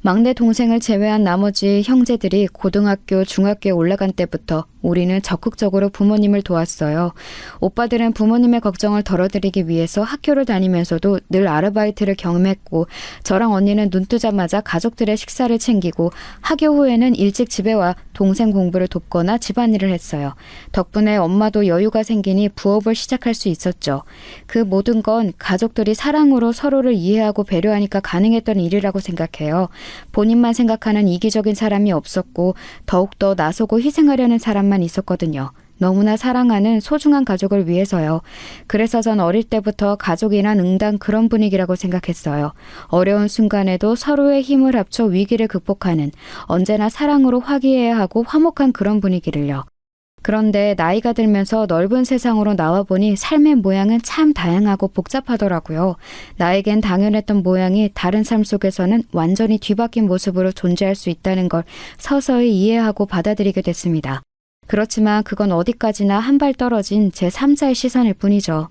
막내 동생을 제외한 나머지 형제들이 고등학교, 중학교에 올라간 때부터 우리는 적극적으로 부모님을 도왔어요. 오빠들은 부모님의 걱정을 덜어드리기 위해서 학교를 다니면서도 늘 아르바이트를 경험했고 저랑 언니는 눈 뜨자마자 가족들의 식사를 챙기고 학교 후에는 일찍 집에 와 동생 공부를 돕거나 집안일을 했어요. 덕분에 엄마도 여유가 생기니 부업을 시작할 수 있었죠. 그 모든 건 가족들이 사랑으로 서로를 이해하고 배려하니까 가능했던 일이라고 생각해요. 본인만 생각하는 이기적인 사람이 없었고 더욱더 나서고 희생하려는 사람만 있었거든요. 너무나 사랑하는 소중한 가족을 위해서요. 그래서 전 어릴 때부터 가족이란 응당 그런 분위기라고 생각했어요. 어려운 순간에도 서로의 힘을 합쳐 위기를 극복하는 언제나 사랑으로 화기애애하고 하고 화목한 그런 분위기를요. 그런데 나이가 들면서 넓은 세상으로 나와보니 삶의 모양은 참 다양하고 복잡하더라고요. 나에겐 당연했던 모양이 다른 삶 속에서는 완전히 뒤바뀐 모습으로 존재할 수 있다는 걸 서서히 이해하고 받아들이게 됐습니다. 그렇지만 그건 어디까지나 한 발 떨어진 제 3자의 시선일 뿐이죠.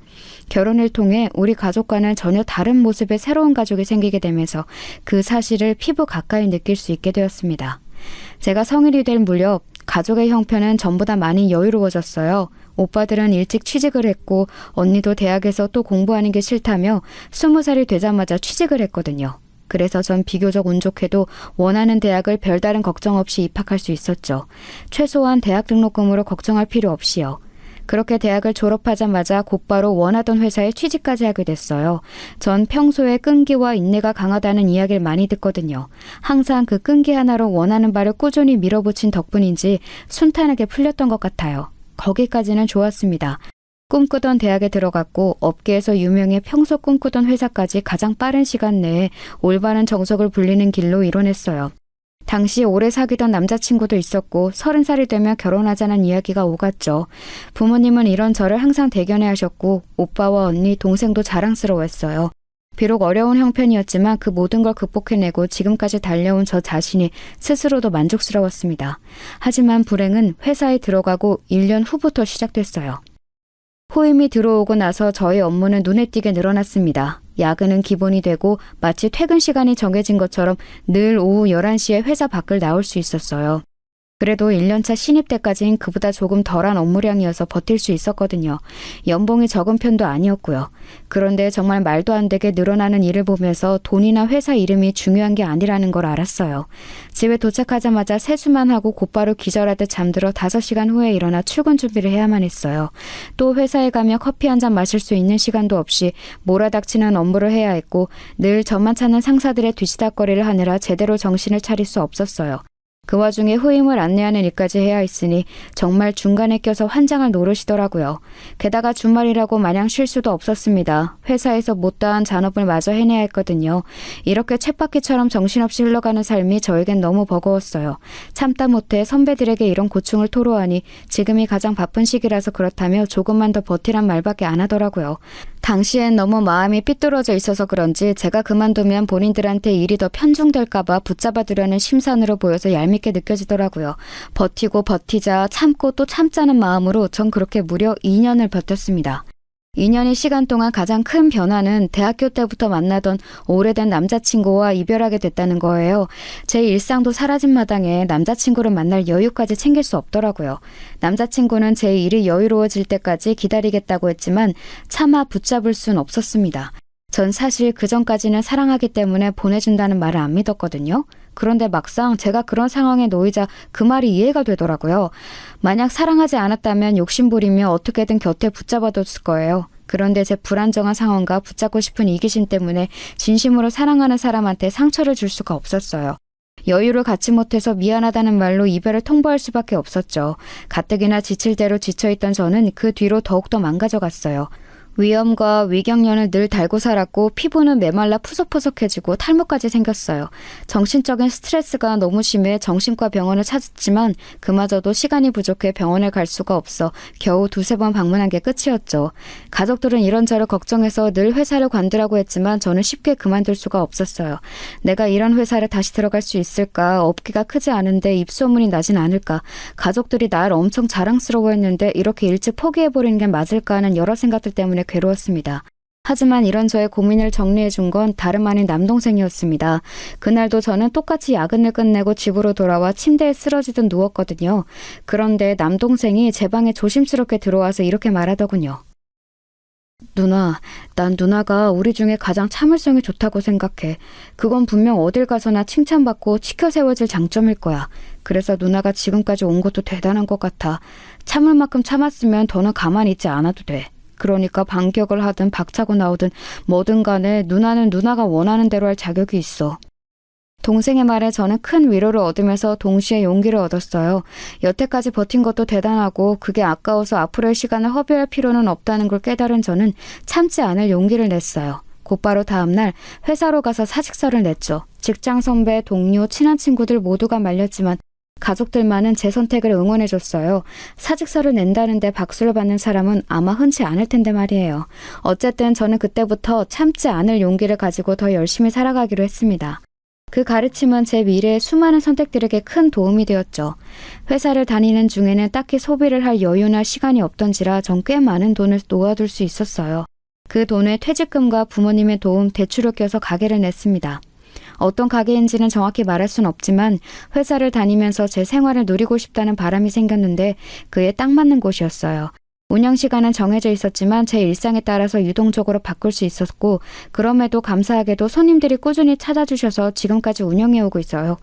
결혼을 통해 우리 가족과는 전혀 다른 모습의 새로운 가족이 생기게 되면서 그 사실을 피부 가까이 느낄 수 있게 되었습니다. 제가 성인이 될 무렵 가족의 형편은 전보다 많이 여유로워졌어요. 오빠들은 일찍 취직을 했고 언니도 대학에서 또 공부하는 게 싫다며 20살이 되자마자 취직을 했거든요. 그래서 전 비교적 운 좋게도 원하는 대학을 별다른 걱정 없이 입학할 수 있었죠. 최소한 대학 등록금으로 걱정할 필요 없이요. 그렇게 대학을 졸업하자마자 곧바로 원하던 회사에 취직까지 하게 됐어요. 전 평소에 끈기와 인내가 강하다는 이야기를 많이 듣거든요. 항상 그 끈기 하나로 원하는 바를 꾸준히 밀어붙인 덕분인지 순탄하게 풀렸던 것 같아요. 거기까지는 좋았습니다. 꿈꾸던 대학에 들어갔고 업계에서 유명해 평소 꿈꾸던 회사까지 가장 빠른 시간 내에 올바른 정석을 불리는 길로 이뤄냈어요. 당시 오래 사귀던 남자친구도 있었고 30살이 되면 결혼하자는 이야기가 오갔죠. 부모님은 이런 저를 항상 대견해 하셨고 오빠와 언니, 동생도 자랑스러워했어요. 비록 어려운 형편이었지만 그 모든 걸 극복해내고 지금까지 달려온 저 자신이 스스로도 만족스러웠습니다. 하지만 불행은 회사에 들어가고 1년 후부터 시작됐어요. 후임이 들어오고 나서 저의 업무는 눈에 띄게 늘어났습니다. 야근은 기본이 되고 마치 퇴근 시간이 정해진 것처럼 늘 오후 11시에 회사 밖을 나올 수 있었어요. 그래도 1년차 신입 때까진 그보다 조금 덜한 업무량이어서 버틸 수 있었거든요. 연봉이 적은 편도 아니었고요. 그런데 정말 말도 안 되게 늘어나는 일을 보면서 돈이나 회사 이름이 중요한 게 아니라는 걸 알았어요. 집에 도착하자마자 세수만 하고 곧바로 기절하듯 잠들어 5시간 후에 일어나 출근 준비를 해야만 했어요. 또 회사에 가며 커피 한 잔 마실 수 있는 시간도 없이 몰아닥치는 업무를 해야 했고 늘 저만 찾는 상사들의 뒤치다거리를 하느라 제대로 정신을 차릴 수 없었어요. 그 와중에 후임을 안내하는 일까지 해야 했으니 정말 중간에 껴서 환장을 노르시더라고요. 게다가 주말이라고 마냥 쉴 수도 없었습니다. 회사에서 못다한 잔업을 마저 해내야 했거든요. 이렇게 쳇바퀴처럼 정신없이 흘러가는 삶이 저에겐 너무 버거웠어요. 참다 못해 선배들에게 이런 고충을 토로하니 지금이 가장 바쁜 시기라서 그렇다며 조금만 더 버티란 말밖에 안 하더라고요. 당시엔 너무 마음이 삐뚤어져 있어서 그런지 제가 그만두면 본인들한테 일이 더 편중될까봐 붙잡아두려는 심산으로 보여서 얄밉게 느껴지더라고요. 버티고 버티자 참고 또 참자는 마음으로 전 그렇게 무려 2년을 버텼습니다. 2년의 시간 동안 가장 큰 변화는 대학교 때부터 만나던 오래된 남자친구와 이별하게 됐다는 거예요. 제 일상도 사라진 마당에 남자친구를 만날 여유까지 챙길 수 없더라고요. 남자친구는 제 일이 여유로워질 때까지 기다리겠다고 했지만 차마 붙잡을 순 없었습니다. 전 사실 그전까지는 사랑하기 때문에 보내준다는 말을 안 믿었거든요. 그런데 막상 제가 그런 상황에 놓이자 그 말이 이해가 되더라고요. 만약 사랑하지 않았다면 욕심부리며 어떻게든 곁에 붙잡아뒀을 거예요. 그런데 제 불안정한 상황과 붙잡고 싶은 이기심 때문에 진심으로 사랑하는 사람한테 상처를 줄 수가 없었어요. 여유를 갖지 못해서 미안하다는 말로 이별을 통보할 수밖에 없었죠. 가뜩이나 지칠 대로 지쳐있던 저는 그 뒤로 더욱더 망가져갔어요. 위염과 위경련을 늘 달고 살았고 피부는 메말라 푸석푸석해지고 탈모까지 생겼어요. 정신적인 스트레스가 너무 심해 정신과 병원을 찾았지만 그마저도 시간이 부족해 병원에 갈 수가 없어 겨우 2-3번 방문한 게 끝이었죠. 가족들은 이런저런 걱정해서 늘 회사를 관두라고 했지만 저는 쉽게 그만둘 수가 없었어요. 내가 이런 회사를 다시 들어갈 수 있을까? 업계가 크지 않은데 입소문이 나진 않을까? 가족들이 날 엄청 자랑스러워했는데 이렇게 일찍 포기해버리는 게 맞을까 하는 여러 생각들 때문에 괴로웠습니다. 하지만 이런 저의 고민을 정리해 준 건 다름 아닌 남동생이었습니다. 그날도 저는 똑같이 야근을 끝내고 집으로 돌아와 침대에 쓰러지듯 누웠거든요. 그런데 남동생이 제 방에 조심스럽게 들어와서 이렇게 말하더군요. 누나, 난 누나가 우리 중에 가장 참을성이 좋다고 생각해. 그건 분명 어딜 가서나 칭찬받고 치켜 세워질 장점일 거야. 그래서 누나가 지금까지 온 것도 대단한 것 같아. 참을 만큼 참았으면 더는 가만히 있지 않아도 돼. 그러니까 반격을 하든 박차고 나오든 뭐든 간에 누나는 누나가 원하는 대로 할 자격이 있어. 동생의 말에 저는 큰 위로를 얻으면서 동시에 용기를 얻었어요. 여태까지 버틴 것도 대단하고 그게 아까워서 앞으로의 시간을 허비할 필요는 없다는 걸 깨달은 저는 참지 않을 용기를 냈어요. 곧바로 다음날 회사로 가서 사직서를 냈죠. 직장 선배, 동료, 친한 친구들 모두가 말렸지만 가족들만은 제 선택을 응원해줬어요. 사직서를 낸다는데 박수를 받는 사람은 아마 흔치 않을 텐데 말이에요. 어쨌든 저는 그때부터 참지 않을 용기를 가지고 더 열심히 살아가기로 했습니다. 그 가르침은 제 미래의 수많은 선택들에게 큰 도움이 되었죠. 회사를 다니는 중에는 딱히 소비를 할 여유나 시간이 없던지라 전 꽤 많은 돈을 놓아둘 수 있었어요. 그 돈에 퇴직금과 부모님의 도움, 대출을 껴서 가게를 냈습니다. 어떤 가게인지는 정확히 말할 순 없지만 회사를 다니면서 제 생활을 누리고 싶다는 바람이 생겼는데 그에 딱 맞는 곳이었어요. 운영시간은 정해져 있었지만 제 일상에 따라서 유동적으로 바꿀 수 있었고 그럼에도 감사하게도 손님들이 꾸준히 찾아주셔서 지금까지 운영해오고 있어요.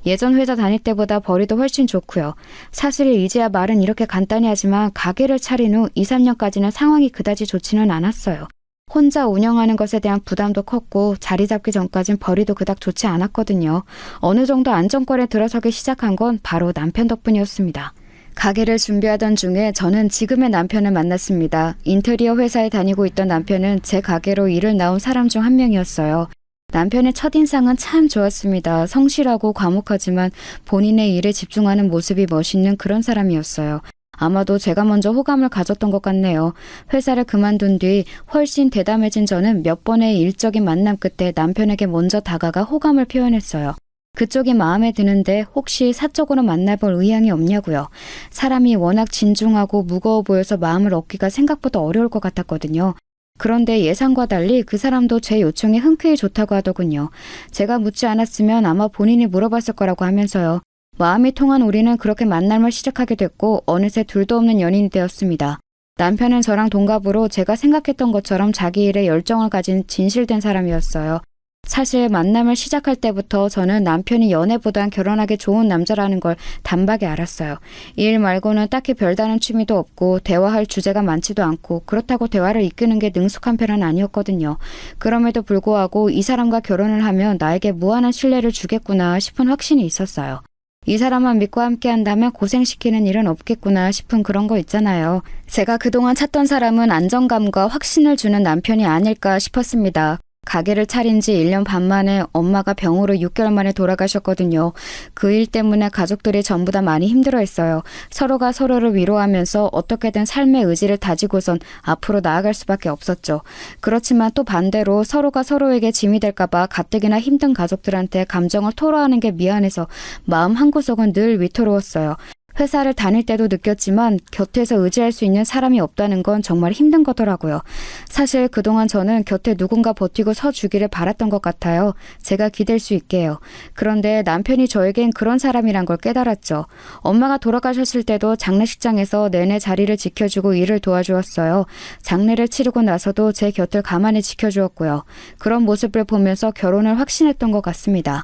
예전 회사 다닐 때보다 벌이도 훨씬 좋고요. 사실 이제야 말은 이렇게 간단히 하지만 가게를 차린 후 2-3년까지는 상황이 그다지 좋지는 않았어요. 혼자 운영하는 것에 대한 부담도 컸고 자리 잡기 전까진 벌이도 그닥 좋지 않았거든요. 어느 정도 안정권에 들어서기 시작한 건 바로 남편 덕분이었습니다. 가게를 준비하던 중에 저는 지금의 남편을 만났습니다. 인테리어 회사에 다니고 있던 남편은 제 가게로 일을 나온 사람 중 한 명이었어요. 남편의 첫인상은 참 좋았습니다. 성실하고 과묵하지만 본인의 일에 집중하는 모습이 멋있는 그런 사람이었어요. 아마도 제가 먼저 호감을 가졌던 것 같네요. 회사를 그만둔 뒤 훨씬 대담해진 저는 몇 번의 일적인 만남 끝에 남편에게 먼저 다가가 호감을 표현했어요. 그쪽이 마음에 드는데 혹시 사적으로 만나볼 의향이 없냐고요. 사람이 워낙 진중하고 무거워 보여서 마음을 얻기가 생각보다 어려울 것 같았거든요. 그런데 예상과 달리 그 사람도 제 요청에 흔쾌히 좋다고 하더군요. 제가 묻지 않았으면 아마 본인이 물어봤을 거라고 하면서요. 마음이 통한 우리는 그렇게 만남을 시작하게 됐고 어느새 둘도 없는 연인이 되었습니다. 남편은 저랑 동갑으로 제가 생각했던 것처럼 자기 일에 열정을 가진 진실된 사람이었어요. 사실 만남을 시작할 때부터 저는 남편이 연애보단 결혼하기 좋은 남자라는 걸 단박에 알았어요. 일 말고는 딱히 별다른 취미도 없고 대화할 주제가 많지도 않고 그렇다고 대화를 이끄는 게 능숙한 편은 아니었거든요. 그럼에도 불구하고 이 사람과 결혼을 하면 나에게 무한한 신뢰를 주겠구나 싶은 확신이 있었어요. 이 사람만 믿고 함께 한다면 고생시키는 일은 없겠구나 싶은 그런 거 있잖아요. 제가 그동안 찾던 사람은 안정감과 확신을 주는 남편이 아닐까 싶었습니다. 가게를 차린 지 1년 반 만에 엄마가 병으로 6개월 만에 돌아가셨거든요. 그 일 때문에 가족들이 전부 다 많이 힘들어했어요. 서로가 서로를 위로하면서 어떻게든 삶의 의지를 다지고선 앞으로 나아갈 수밖에 없었죠. 그렇지만 또 반대로 서로가 서로에게 짐이 될까봐 가뜩이나 힘든 가족들한테 감정을 토로하는 게 미안해서 마음 한구석은 늘 위태로웠어요. 회사를 다닐 때도 느꼈지만 곁에서 의지할 수 있는 사람이 없다는 건 정말 힘든 거더라고요. 사실 그동안 저는 곁에 누군가 버티고 서주기를 바랐던 것 같아요. 제가 기댈 수 있게요. 그런데 남편이 저에겐 그런 사람이란 걸 깨달았죠. 엄마가 돌아가셨을 때도 장례식장에서 내내 자리를 지켜주고 일을 도와주었어요. 장례를 치르고 나서도 제 곁을 가만히 지켜주었고요. 그런 모습을 보면서 결혼을 확신했던 것 같습니다.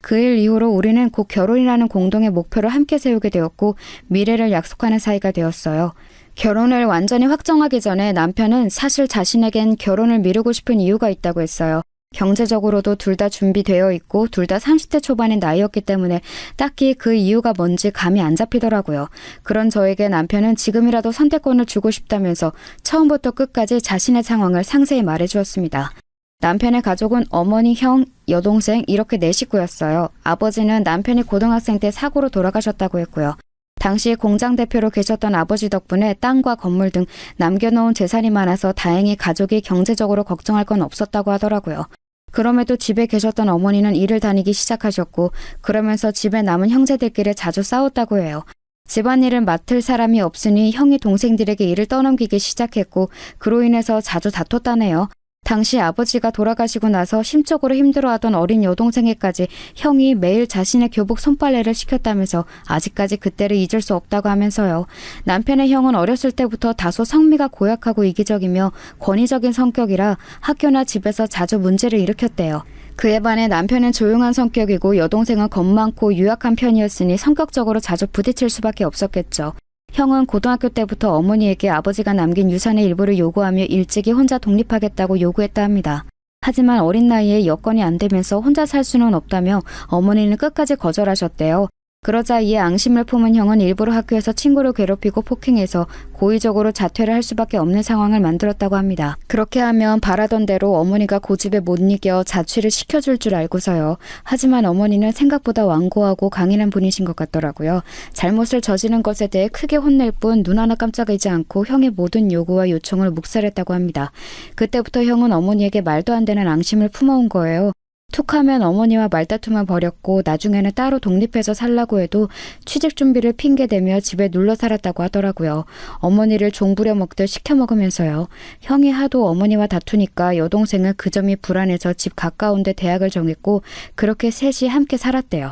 그 일 이후로 우리는 곧 결혼이라는 공동의 목표를 함께 세우게 되었고 미래를 약속하는 사이가 되었어요. 결혼을 완전히 확정하기 전에 남편은 사실 자신에겐 결혼을 미루고 싶은 이유가 있다고 했어요. 경제적으로도 둘 다 준비되어 있고 둘 다 30대 초반의 나이였기 때문에 딱히 그 이유가 뭔지 감이 안 잡히더라고요. 그런 저에게 남편은 지금이라도 선택권을 주고 싶다면서 처음부터 끝까지 자신의 상황을 상세히 말해주었습니다. 남편의 가족은 어머니, 형, 여동생 이렇게 4식구였어요. 아버지는 남편이 고등학생 때 사고로 돌아가셨다고 했고요. 당시 공장 대표로 계셨던 아버지 덕분에 땅과 건물 등 남겨놓은 재산이 많아서 다행히 가족이 경제적으로 걱정할 건 없었다고 하더라고요. 그럼에도 집에 계셨던 어머니는 일을 다니기 시작하셨고 그러면서 집에 남은 형제들끼리 자주 싸웠다고 해요. 집안일을 맡을 사람이 없으니 형이 동생들에게 일을 떠넘기기 시작했고 그로 인해서 자주 다퉜다네요. 당시 아버지가 돌아가시고 나서 심적으로 힘들어하던 어린 여동생에까지 형이 매일 자신의 교복 손빨래를 시켰다면서 아직까지 그때를 잊을 수 없다고 하면서요. 남편의 형은 어렸을 때부터 다소 성미가 고약하고 이기적이며 권위적인 성격이라 학교나 집에서 자주 문제를 일으켰대요. 그에 반해 남편은 조용한 성격이고 여동생은 겁 많고 유약한 편이었으니 성격적으로 자주 부딪힐 수밖에 없었겠죠. 형은 고등학교 때부터 어머니에게 아버지가 남긴 유산의 일부를 요구하며 일찍이 혼자 독립하겠다고 요구했다 합니다. 하지만 어린 나이에 여건이 안 되면서 혼자 살 수는 없다며 어머니는 끝까지 거절하셨대요. 그러자 이에 앙심을 품은 형은 일부러 학교에서 친구를 괴롭히고 폭행해서 고의적으로 자퇴를 할 수밖에 없는 상황을 만들었다고 합니다. 그렇게 하면 바라던 대로 어머니가 고집에 못 이겨 자취를 시켜줄 줄 알고서요. 하지만 어머니는 생각보다 완고하고 강인한 분이신 것 같더라고요. 잘못을 저지른 것에 대해 크게 혼낼 뿐 눈 하나 깜짝이지 않고 형의 모든 요구와 요청을 묵살했다고 합니다. 그때부터 형은 어머니에게 말도 안 되는 앙심을 품어온 거예요. 툭하면 어머니와 말다툼을 벌였고 나중에는 따로 독립해서 살라고 해도 취직 준비를 핑계대며 집에 눌러 살았다고 하더라고요. 어머니를 종부려 먹듯 시켜 먹으면서요. 형이 하도 어머니와 다투니까 여동생은 그 점이 불안해서 집 가까운 데 대학을 정했고 그렇게 셋이 함께 살았대요.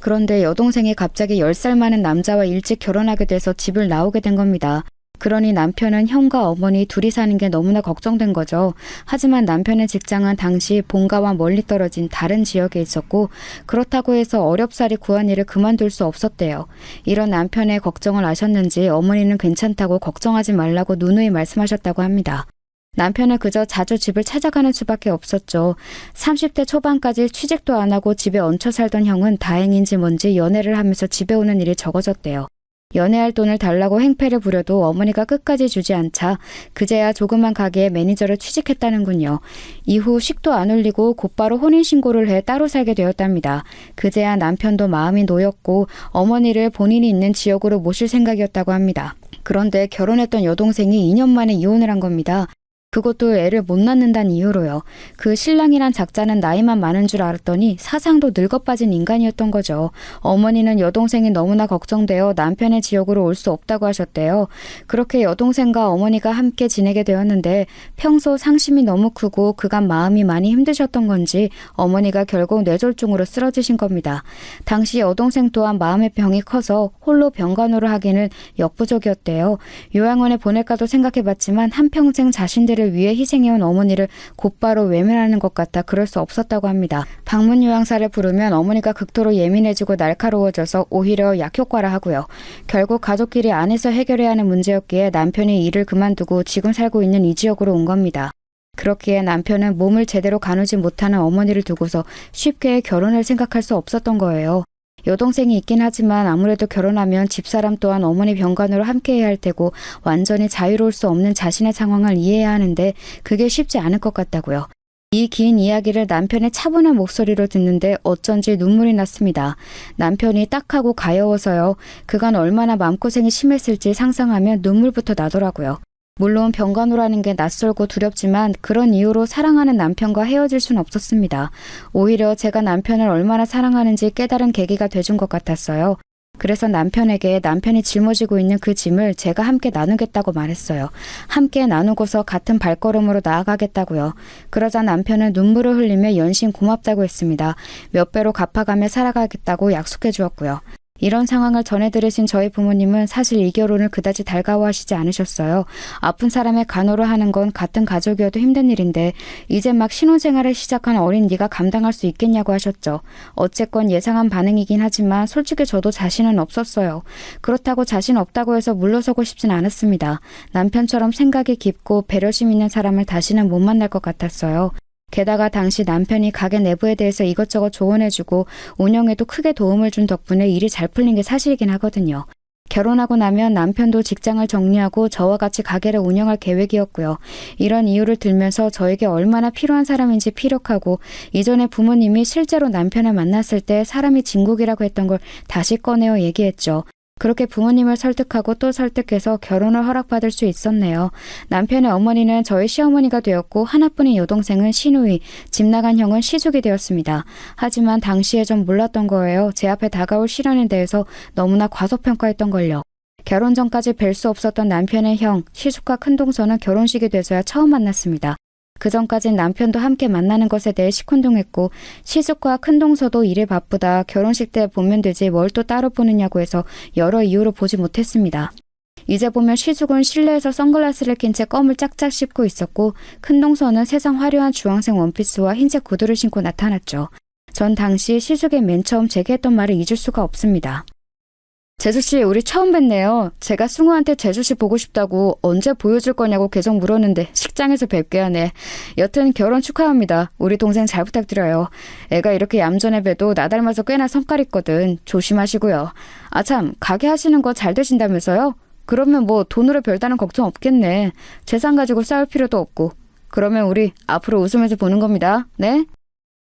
그런데 여동생이 갑자기 10살 많은 남자와 일찍 결혼하게 돼서 집을 나오게 된 겁니다. 그러니 남편은 형과 어머니 둘이 사는 게 너무나 걱정된 거죠. 하지만 남편의 직장은 당시 본가와 멀리 떨어진 다른 지역에 있었고 그렇다고 해서 어렵사리 구한 일을 그만둘 수 없었대요. 이런 남편의 걱정을 아셨는지 어머니는 괜찮다고 걱정하지 말라고 누누이 말씀하셨다고 합니다. 남편은 그저 자주 집을 찾아가는 수밖에 없었죠. 30대 초반까지 취직도 안 하고 집에 얹혀 살던 형은 다행인지 뭔지 연애를 하면서 집에 오는 일이 적어졌대요. 연애할 돈을 달라고 행패를 부려도 어머니가 끝까지 주지 않자 그제야 조그만 가게에 매니저를 취직했다는군요. 이후 식도 안 올리고 곧바로 혼인신고를 해 따로 살게 되었답니다. 그제야 남편도 마음이 놓였고 어머니를 본인이 있는 지역으로 모실 생각이었다고 합니다. 그런데 결혼했던 여동생이 2년 만에 이혼을 한 겁니다. 그것도 애를 못 낳는다는 이유로요. 그 신랑이란 작자는 나이만 많은 줄 알았더니 사상도 늙어빠진 인간이었던 거죠. 어머니는 여동생이 너무나 걱정되어 남편의 지역으로 올 수 없다고 하셨대요. 그렇게 여동생과 어머니가 함께 지내게 되었는데 평소 상심이 너무 크고 그간 마음이 많이 힘드셨던 건지 어머니가 결국 뇌졸중으로 쓰러지신 겁니다. 당시 여동생 또한 마음의 병이 커서 홀로 병간호를 하기는 역부족이었대요. 요양원에 보낼까도 생각해봤지만 한평생 자신들을 위해 희생해온 어머니를 곧바로 외면하는 것 같아 그럴 수 없었다고 합니다. 방문 요양사를 부르면 어머니가 극도로 예민해지고 날카로워져서 오히려 약효과라 하고요. 결국 가족끼리 안에서 해결해야 하는 문제였기에 남편이 일을 그만두고 지금 살고 있는 이 지역으로 온 겁니다. 그렇기에 남편은 몸을 제대로 가누지 못하는 어머니를 두고서 쉽게 결혼을 생각할 수 없었던 거예요. 여동생이 있긴 하지만 아무래도 결혼하면 집사람 또한 어머니 병간호를 함께 해야 할 테고 완전히 자유로울 수 없는 자신의 상황을 이해해야 하는데 그게 쉽지 않을 것 같다고요. 이 긴 이야기를 남편의 차분한 목소리로 듣는데 어쩐지 눈물이 났습니다. 남편이 딱하고 가여워서요. 그간 얼마나 마음고생이 심했을지 상상하면 눈물부터 나더라고요. 물론 병간호라는 게 낯설고 두렵지만 그런 이유로 사랑하는 남편과 헤어질 수는 없었습니다. 오히려 제가 남편을 얼마나 사랑하는지 깨달은 계기가 돼준 것 같았어요. 그래서 남편에게 남편이 짊어지고 있는 그 짐을 제가 함께 나누겠다고 말했어요. 함께 나누고서 같은 발걸음으로 나아가겠다고요. 그러자 남편은 눈물을 흘리며 연신 고맙다고 했습니다. 몇 배로 갚아가며 살아가겠다고 약속해 주었고요. 이런 상황을 전해 들으신 저희 부모님은 사실 이 결혼을 그다지 달가워하시지 않으셨어요. 아픈 사람의 간호를 하는 건 같은 가족이어도 힘든 일인데 이제 막 신혼생활을 시작한 어린 네가 감당할 수 있겠냐고 하셨죠. 어쨌건 예상한 반응이긴 하지만 솔직히 저도 자신은 없었어요. 그렇다고 자신 없다고 해서 물러서고 싶진 않았습니다. 남편처럼 생각이 깊고 배려심 있는 사람을 다시는 못 만날 것 같았어요. 게다가 당시 남편이 가게 내부에 대해서 이것저것 조언해주고 운영에도 크게 도움을 준 덕분에 일이 잘 풀린 게 사실이긴 하거든요. 결혼하고 나면 남편도 직장을 정리하고 저와 같이 가게를 운영할 계획이었고요. 이런 이유를 들면서 저에게 얼마나 필요한 사람인지 피력하고 이전에 부모님이 실제로 남편을 만났을 때 사람이 진국이라고 했던 걸 다시 꺼내어 얘기했죠. 그렇게 부모님을 설득하고 또 설득해서 결혼을 허락받을 수 있었네요. 남편의 어머니는 저희 시어머니가 되었고 하나뿐인 여동생은 시누이, 집 나간 형은 시숙이 되었습니다. 하지만 당시에 좀 몰랐던 거예요. 제 앞에 다가올 시련에 대해서 너무나 과소평가했던 걸요. 결혼 전까지 뵐 수 없었던 남편의 형, 시숙과 큰동서는 결혼식이 돼서야 처음 만났습니다. 그 전까진 남편도 함께 만나는 것에 대해 시큰둥했고 시숙과 큰동서도 일에 바쁘다 결혼식 때 보면 되지 뭘 또 따로 보느냐고 해서 여러 이유로 보지 못했습니다. 이제 보면 시숙은 실내에서 선글라스를 낀 채 껌을 짝짝 씹고 있었고 큰동서는 세상 화려한 주황색 원피스와 흰색 구두를 신고 나타났죠. 전 당시 시숙의 맨 처음 제게 했던 말을 잊을 수가 없습니다. 제주씨, 우리 처음 뵀네요. 제가 승우한테 제주씨 보고 싶다고 언제 보여줄 거냐고 계속 물었는데 식장에서 뵙게 하네. 여튼 결혼 축하합니다. 우리 동생 잘 부탁드려요. 애가 이렇게 얌전해 봬도 나 닮아서 꽤나 성깔 있거든. 조심하시고요. 아참, 가게 하시는 거 잘 되신다면서요? 그러면 뭐 돈으로 별다른 걱정 없겠네. 재산 가지고 싸울 필요도 없고. 그러면 우리 앞으로 웃으면서 보는 겁니다. 네?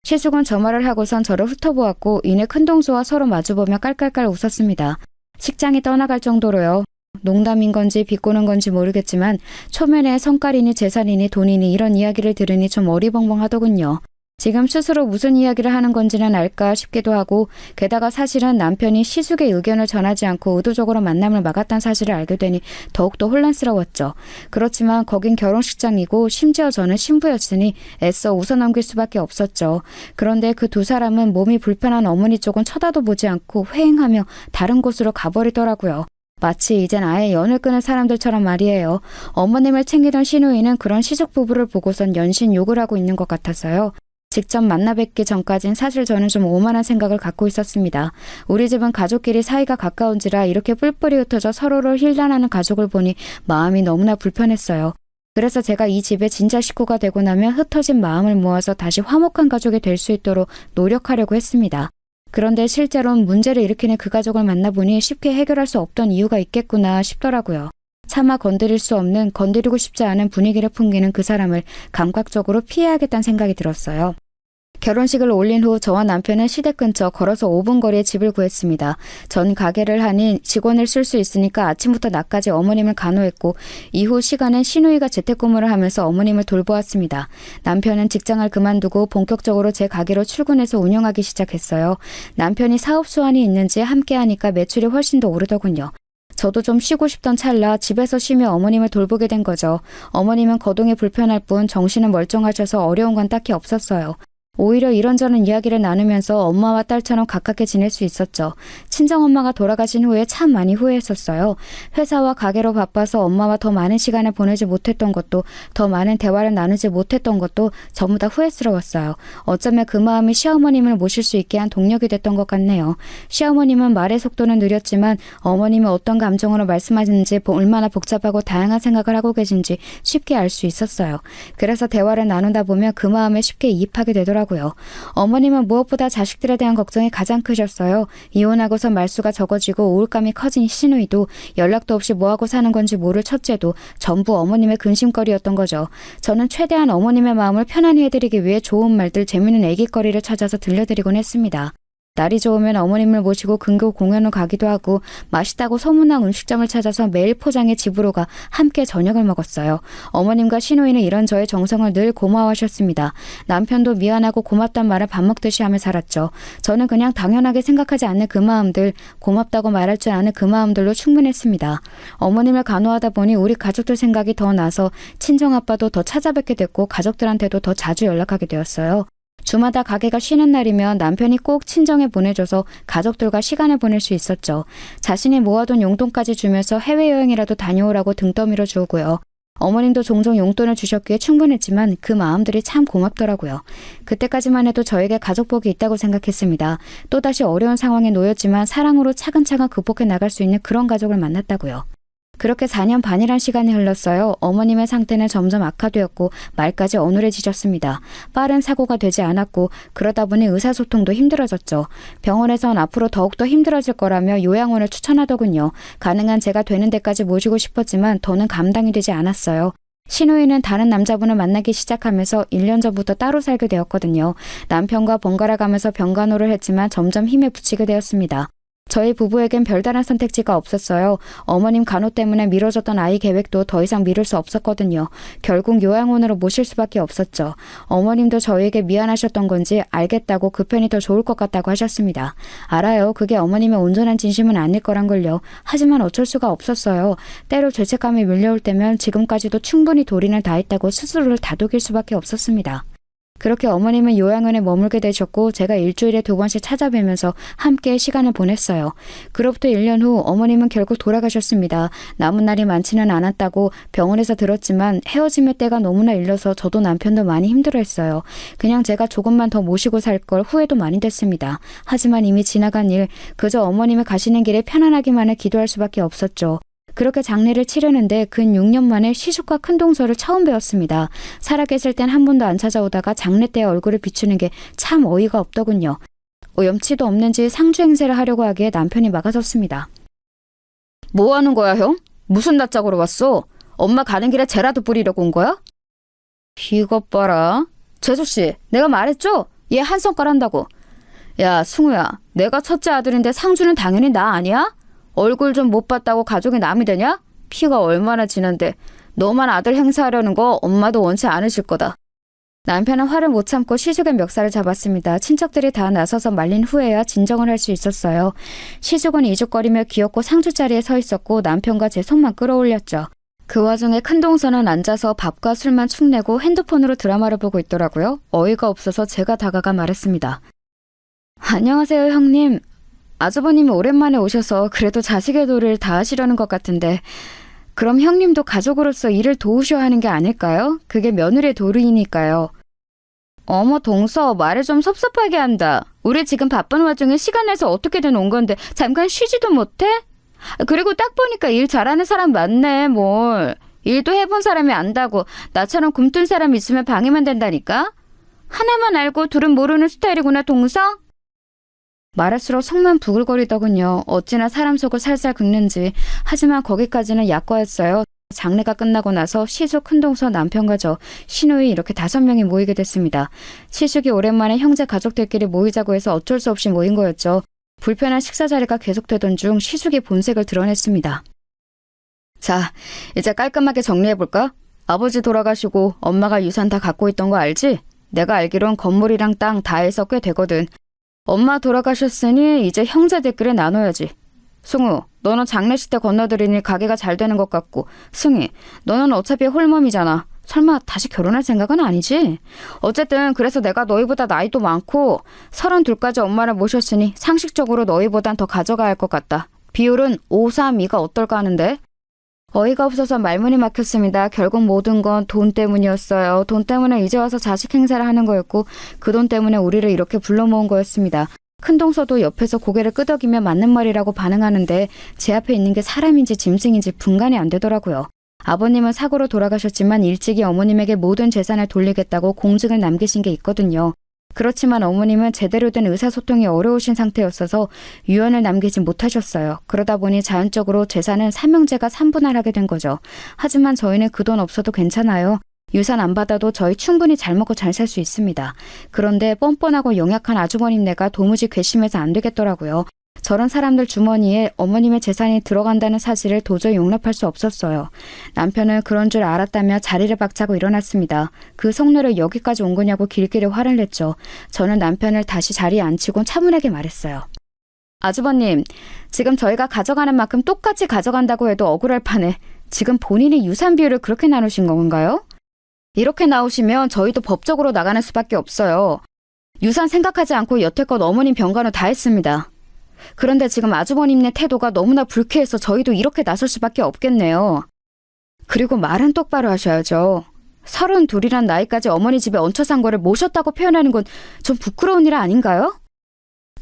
시숙은 저 말을 하고선 저를 훑어보았고 이내 큰동서와 서로 마주보며 깔깔깔 웃었습니다. 식장이 떠나갈 정도로요. 농담인 건지 비꼬는 건지 모르겠지만 초면에 성깔이니 재산이니 돈이니 이런 이야기를 들으니 좀 어리벙벙하더군요. 지금 스스로 무슨 이야기를 하는 건지는 알까 싶기도 하고 게다가 사실은 남편이 시숙의 의견을 전하지 않고 의도적으로 만남을 막았다는 사실을 알게 되니 더욱더 혼란스러웠죠. 그렇지만 거긴 결혼식장이고 심지어 저는 신부였으니 애써 웃어넘길 수밖에 없었죠. 그런데 그 두 사람은 몸이 불편한 어머니 쪽은 쳐다도 보지 않고 회행하며 다른 곳으로 가버리더라고요. 마치 이젠 아예 연을 끊은 사람들처럼 말이에요. 어머님을 챙기던 시누이는 그런 시숙 부부를 보고선 연신 욕을 하고 있는 것 같아서요. 직접 만나 뵙기 전까진 사실 저는 좀 오만한 생각을 갖고 있었습니다. 우리 집은 가족끼리 사이가 가까운지라 이렇게 뿔뿔이 흩어져 서로를 힐난하는 가족을 보니 마음이 너무나 불편했어요. 그래서 제가 이 집의 진짜 식구가 되고 나면 흩어진 마음을 모아서 다시 화목한 가족이 될 수 있도록 노력하려고 했습니다. 그런데 실제로는 문제를 일으키는 그 가족을 만나보니 쉽게 해결할 수 없던 이유가 있겠구나 싶더라고요. 차마 건드릴 수 없는, 건드리고 싶지 않은 분위기를 풍기는 그 사람을 감각적으로 피해야겠다는 생각이 들었어요. 결혼식을 올린 후 저와 남편은 시댁 근처 걸어서 5분 거리에 집을 구했습니다. 전 가게를 하니 직원을 쓸 수 있으니까 아침부터 낮까지 어머님을 간호했고 이후 시간엔 시누이가 재택근무를 하면서 어머님을 돌보았습니다. 남편은 직장을 그만두고 본격적으로 제 가게로 출근해서 운영하기 시작했어요. 남편이 사업 수완이 있는지 함께하니까 매출이 훨씬 더 오르더군요. 저도 좀 쉬고 싶던 찰나 집에서 쉬며 어머님을 돌보게 된 거죠. 어머님은 거동이 불편할 뿐 정신은 멀쩡하셔서 어려운 건 딱히 없었어요. 오히려 이런저런 이야기를 나누면서 엄마와 딸처럼 가깝게 지낼 수 있었죠. 친정엄마가 돌아가신 후에 참 많이 후회했었어요. 회사와 가게로 바빠서 엄마와 더 많은 시간을 보내지 못했던 것도, 더 많은 대화를 나누지 못했던 것도 전부 다 후회스러웠어요. 어쩌면 그 마음이 시어머님을 모실 수 있게 한 동력이 됐던 것 같네요. 시어머님은 말의 속도는 느렸지만 어머님은 어떤 감정으로 말씀하시는지, 얼마나 복잡하고 다양한 생각을 하고 계신지 쉽게 알 수 있었어요. 그래서 대화를 나누다 보면 그 마음에 쉽게 이입하게 되더라고요. 하더라고요. 어머님은 무엇보다 자식들에 대한 걱정이 가장 크셨어요. 이혼하고서 말수가 적어지고 우울감이 커진 시누이도 연락도 없이 뭐하고 사는 건지 모를 첫째도 전부 어머님의 근심거리였던 거죠. 저는 최대한 어머님의 마음을 편안히 해드리기 위해 좋은 말들, 재미있는 애깃거리를 찾아서 들려드리곤 했습니다. 날이 좋으면 어머님을 모시고 근교 공연을 가기도 하고 맛있다고 소문난 음식점을 찾아서 매일 포장해 집으로 가 함께 저녁을 먹었어요. 어머님과 시누이는 이런 저의 정성을 늘 고마워하셨습니다. 남편도 미안하고 고맙단 말을 밥 먹듯이 하며 살았죠. 저는 그냥 당연하게 생각하지 않는 그 마음들, 고맙다고 말할 줄 아는 그 마음들로 충분했습니다. 어머님을 간호하다 보니 우리 가족들 생각이 더 나서 친정아빠도 더 찾아뵙게 됐고 가족들한테도 더 자주 연락하게 되었어요. 주마다 가게가 쉬는 날이면 남편이 꼭 친정에 보내줘서 가족들과 시간을 보낼 수 있었죠. 자신이 모아둔 용돈까지 주면서 해외여행이라도 다녀오라고 등 떠밀어 주고요. 어머님도 종종 용돈을 주셨기에 충분했지만 그 마음들이 참 고맙더라고요. 그때까지만 해도 저에게 가족복이 있다고 생각했습니다. 또다시 어려운 상황에 놓였지만 사랑으로 차근차근 극복해 나갈 수 있는 그런 가족을 만났다고요. 그렇게 4년 반이란 시간이 흘렀어요. 어머님의 상태는 점점 악화되었고 말까지 어눌해지셨습니다. 빠른 사고가 되지 않았고 그러다 보니 의사소통도 힘들어졌죠. 병원에선 앞으로 더욱더 힘들어질 거라며 요양원을 추천하더군요. 가능한 제가 되는 데까지 모시고 싶었지만 더는 감당이 되지 않았어요. 시누이는 다른 남자분을 만나기 시작하면서 1년 전부터 따로 살게 되었거든요. 남편과 번갈아 가면서 병간호를 했지만 점점 힘에 부치게 되었습니다. 저희 부부에겐 별다른 선택지가 없었어요. 어머님 간호 때문에 미뤄졌던 아이 계획도 더 이상 미룰 수 없었거든요. 결국 요양원으로 모실 수밖에 없었죠. 어머님도 저희에게 미안하셨던 건지 알겠다고 그 편이 더 좋을 것 같다고 하셨습니다. 알아요. 그게 어머님의 온전한 진심은 아닐 거란 걸요. 하지만 어쩔 수가 없었어요. 때로 죄책감이 밀려올 때면 지금까지도 충분히 도리는 다했다고 스스로를 다독일 수밖에 없었습니다. 그렇게 어머님은 요양원에 머물게 되셨고 제가 일주일에 2번씩 찾아뵈면서 함께 시간을 보냈어요. 그로부터 1년 후 어머님은 결국 돌아가셨습니다. 남은 날이 많지는 않았다고 병원에서 들었지만 헤어짐의 때가 너무나 일러서 저도 남편도 많이 힘들어했어요. 그냥 제가 조금만 더 모시고 살 걸 후회도 많이 됐습니다. 하지만 이미 지나간 일, 그저 어머님을 가시는 길에 편안하기만을 기도할 수밖에 없었죠. 그렇게 장례를 치르는데 근 6년 만에 시숙과 큰동서를 처음 뵈었습니다. 살아계실 땐 한 번도 안 찾아오다가 장례 때 얼굴을 비추는 게 참 어이가 없더군요. 염치도 없는지 상주 행세를 하려고 하기에 남편이 막아섰습니다. 뭐 하는 거야, 형? 무슨 낯짝으로 왔어? 엄마 가는 길에 재라도 뿌리려고 온 거야? 이것 봐라. 재수씨, 내가 말했죠? 얘 한성깔 한다고. 야, 승우야, 내가 첫째 아들인데 상주는 당연히 나 아니야? 얼굴 좀 못 봤다고 가족이 남이 되냐? 피가 얼마나 진한데 너만 아들 행사하려는 거 엄마도 원치 않으실 거다. 남편은 화를 못 참고 시숙의 멱살을 잡았습니다. 친척들이 다 나서서 말린 후에야 진정을 할 수 있었어요. 시숙은 이죽거리며 귀엽고 상주 자리에 서 있었고 남편과 제 손만 끌어올렸죠. 그 와중에 큰동서는 앉아서 밥과 술만 축내고 핸드폰으로 드라마를 보고 있더라고요. 어이가 없어서 제가 다가가 말했습니다. 안녕하세요, 형님. 아주버님이 오랜만에 오셔서 그래도 자식의 도를 다 하시려는 것 같은데 그럼 형님도 가족으로서 일을 도우셔야 하는 게 아닐까요? 그게 며느리의 도리니까요. 어머 동서, 말을 좀 섭섭하게 한다. 우리 지금 바쁜 와중에 시간 내서 어떻게든 온 건데 잠깐 쉬지도 못해? 그리고 딱 보니까 일 잘하는 사람 많네. 뭘. 일도 해본 사람이 안다고. 나처럼 굼뜬 사람 있으면 방해만 된다니까? 하나만 알고 둘은 모르는 스타일이구나, 동서? 말할수록 속만 부글거리더군요. 어찌나 사람 속을 살살 긁는지. 하지만 거기까지는 약과였어요. 장례가 끝나고 나서 시숙, 큰동서, 남편과 저, 시누이 이렇게 5명이 모이게 됐습니다. 시숙이 오랜만에 형제 가족들끼리 모이자고 해서 어쩔 수 없이 모인 거였죠. 불편한 식사 자리가 계속되던 중 시숙이 본색을 드러냈습니다. 자, 이제 깔끔하게 정리해볼까? 아버지 돌아가시고 엄마가 유산 다 갖고 있던 거 알지? 내가 알기론 건물이랑 땅 다 해서 꽤 되거든. 엄마 돌아가셨으니 이제 형제들끼리 나눠야지. 승우, 너는 장례식 때 건너들이니 가게가 잘 되는 것 같고, 승희, 너는 어차피 홀몸이잖아. 설마 다시 결혼할 생각은 아니지? 어쨌든 그래서 내가 너희보다 나이도 많고 32까지 엄마를 모셨으니 상식적으로 너희보단 더 가져가야 할 것 같다. 비율은 5-3-2가 어떨까 하는데? 어이가 없어서 말문이 막혔습니다. 결국 모든 건 돈 때문이었어요. 돈 때문에 이제 와서 자식 행사를 하는 거였고 그 돈 때문에 우리를 이렇게 불러 모은 거였습니다. 큰동서도 옆에서 고개를 끄덕이며 맞는 말이라고 반응하는데 제 앞에 있는 게 사람인지 짐승인지 분간이 안 되더라고요. 아버님은 사고로 돌아가셨지만 일찍이 어머님에게 모든 재산을 돌리겠다고 공증을 남기신 게 있거든요. 그렇지만 어머님은 제대로 된 의사소통이 어려우신 상태였어서 유언을 남기지 못하셨어요. 그러다 보니 자연적으로 재산은 삼형제가 3분할하게 된 거죠. 하지만 저희는 그 돈 없어도 괜찮아요. 유산 안 받아도 저희 충분히 잘 먹고 잘 살 수 있습니다. 그런데 뻔뻔하고 영약한 아주버님네가 도무지 괘씸해서 안 되겠더라고요. 저런 사람들 주머니에 어머님의 재산이 들어간다는 사실을 도저히 용납할 수 없었어요. 남편은 그런 줄 알았다며 자리를 박차고 일어났습니다. 그 속내를 여기까지 온 거냐고 길길이 화를 냈죠. 저는 남편을 다시 자리에 앉히고 차분하게 말했어요. 아주버님, 지금 저희가 가져가는 만큼 똑같이 가져간다고 해도 억울할 판에 지금 본인이 유산 비율을 그렇게 나누신 건가요? 이렇게 나오시면 저희도 법적으로 나가는 수밖에 없어요. 유산 생각하지 않고 여태껏 어머님 병간호 다 했습니다. 그런데 지금 아주버님네 태도가 너무나 불쾌해서 저희도 이렇게 나설 수밖에 없겠네요. 그리고 말은 똑바로 하셔야죠. 32이란 나이까지 어머니 집에 얹혀 산 거를 모셨다고 표현하는 건 좀 부끄러운 일 아닌가요?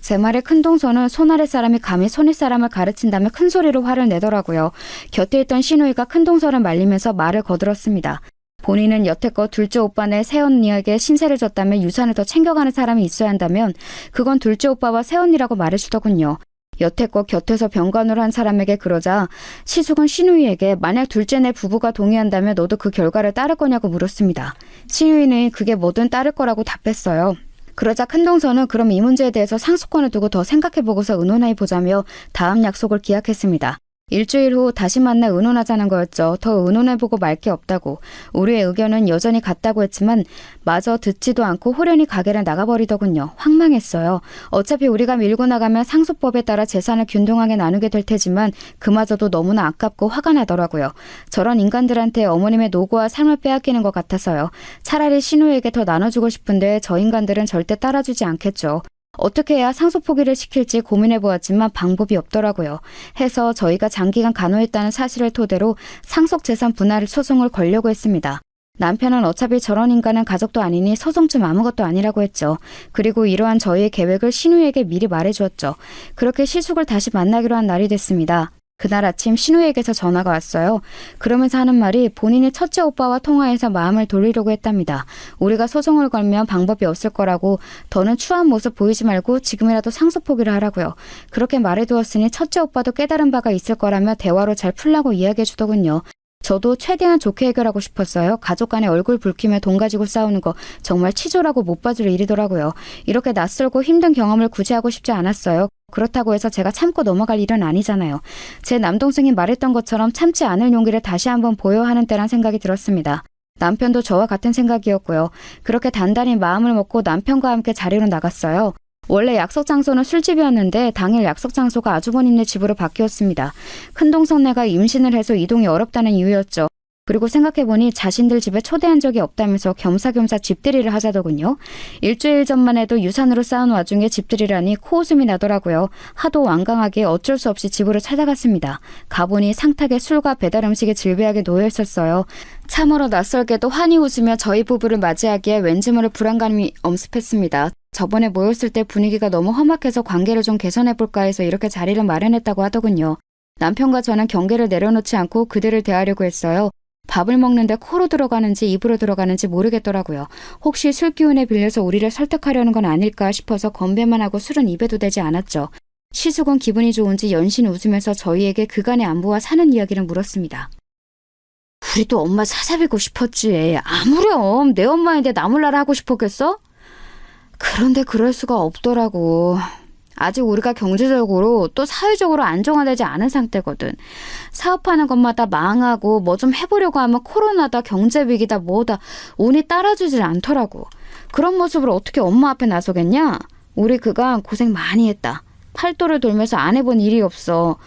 제 말에 큰동서는 손아래 사람이 감히 손윗 사람을 가르친다며 큰 소리로 화를 내더라고요. 곁에 있던 시누이가 큰동서를 말리면서 말을 거들었습니다. 본인은 여태껏 둘째 오빠네 새언니에게 신세를 졌다며 유산을 더 챙겨가는 사람이 있어야 한다면 그건 둘째 오빠와 새언니라고 말해주더군요. 여태껏 곁에서 병간호를 한 사람에게 그러자 시숙은 시누이에게 만약 둘째네 부부가 동의한다면 너도 그 결과를 따를 거냐고 물었습니다. 시누이는 그게 뭐든 따를 거라고 답했어요. 그러자 큰동서는 그럼 이 문제에 대해서 상속권을 두고 더 생각해보고서 의논해보자며 다음 약속을 기약했습니다. 일주일 후 다시 만나 의논하자는 거였죠. 더 의논해보고 말 게 없다고. 우리의 의견은 여전히 같다고 했지만 마저 듣지도 않고 호련히 가게를 나가버리더군요. 황망했어요. 어차피 우리가 밀고 나가면 상속법에 따라 재산을 균등하게 나누게 될 테지만 그마저도 너무나 아깝고 화가 나더라고요. 저런 인간들한테 어머님의 노고와 삶을 빼앗기는 것 같아서요. 차라리 신우에게 더 나눠주고 싶은데 저 인간들은 절대 따라주지 않겠죠. 어떻게 해야 상속 포기를 시킬지 고민해보았지만 방법이 없더라고요. 해서 저희가 장기간 간호했다는 사실을 토대로 상속 재산 분할 소송을 걸려고 했습니다. 남편은 어차피 저런 인간은 가족도 아니니 소송 좀 아무것도 아니라고 했죠. 그리고 이러한 저희의 계획을 신우에게 미리 말해주었죠. 그렇게 시숙을 다시 만나기로 한 날이 됐습니다. 그날 아침 신우에게서 전화가 왔어요. 그러면서 하는 말이 본인이 첫째 오빠와 통화해서 마음을 돌리려고 했답니다. 우리가 소송을 걸면 방법이 없을 거라고 더는 추한 모습 보이지 말고 지금이라도 상속 포기를 하라고요. 그렇게 말해두었으니 첫째 오빠도 깨달은 바가 있을 거라며 대화로 잘 풀라고 이야기해 주더군요. 저도 최대한 좋게 해결하고 싶었어요. 가족 간에 얼굴 붉히며 돈 가지고 싸우는 거 정말 치졸하고 못 봐줄 일이더라고요. 이렇게 낯설고 힘든 경험을 굳이 하고 싶지 않았어요. 그렇다고 해서 제가 참고 넘어갈 일은 아니잖아요. 제 남동생이 말했던 것처럼 참지 않을 용기를 다시 한번 보여야 하는 때란 생각이 들었습니다. 남편도 저와 같은 생각이었고요. 그렇게 단단히 마음을 먹고 남편과 함께 자리로 나갔어요. 원래 약속 장소는 술집이었는데 당일 약속 장소가 아주버님네 집으로 바뀌었습니다. 큰동생네가 임신을 해서 이동이 어렵다는 이유였죠. 그리고 생각해보니 자신들 집에 초대한 적이 없다면서 겸사겸사 집들이를 하자더군요. 일주일 전만 해도 유산으로 쌓은 와중에 집들이라니 코웃음이 나더라고요. 하도 완강하게 어쩔 수 없이 집으로 찾아갔습니다. 가보니 상탁에 술과 배달 음식이 질비하게 놓여있었어요. 참으로 낯설게도 환히 웃으며 저희 부부를 맞이하기에 왠지 모를 불안감이 엄습했습니다. 저번에 모였을 때 분위기가 너무 험악해서 관계를 좀 개선해볼까 해서 이렇게 자리를 마련했다고 하더군요. 남편과 저는 경계를 내려놓지 않고 그들을 대하려고 했어요. 밥을 먹는데 코로 들어가는지 입으로 들어가는지 모르겠더라고요. 혹시 술 기운에 빌려서 우리를 설득하려는 건 아닐까 싶어서 건배만 하고 술은 입에도 대지 않았죠. 시숙은 기분이 좋은지 연신 웃으면서 저희에게 그간의 안부와 사는 이야기를 물었습니다. 우리도 엄마 찾아뵈고 싶었지. 아무렴 내 엄마인데 나 몰라라 하고 싶었겠어? 그런데 그럴 수가 없더라고. 아직 우리가 경제적으로 또 사회적으로 안정화되지 않은 상태거든. 사업하는 것마다 망하고 뭐 좀 해보려고 하면 코로나다 경제위기다 뭐다 운이 따라주질 않더라고. 그런 모습으로 어떻게 엄마 앞에 나서겠냐? 우리 그간 고생 많이 했다. 팔도를 돌면서 안 해본 일이 없어.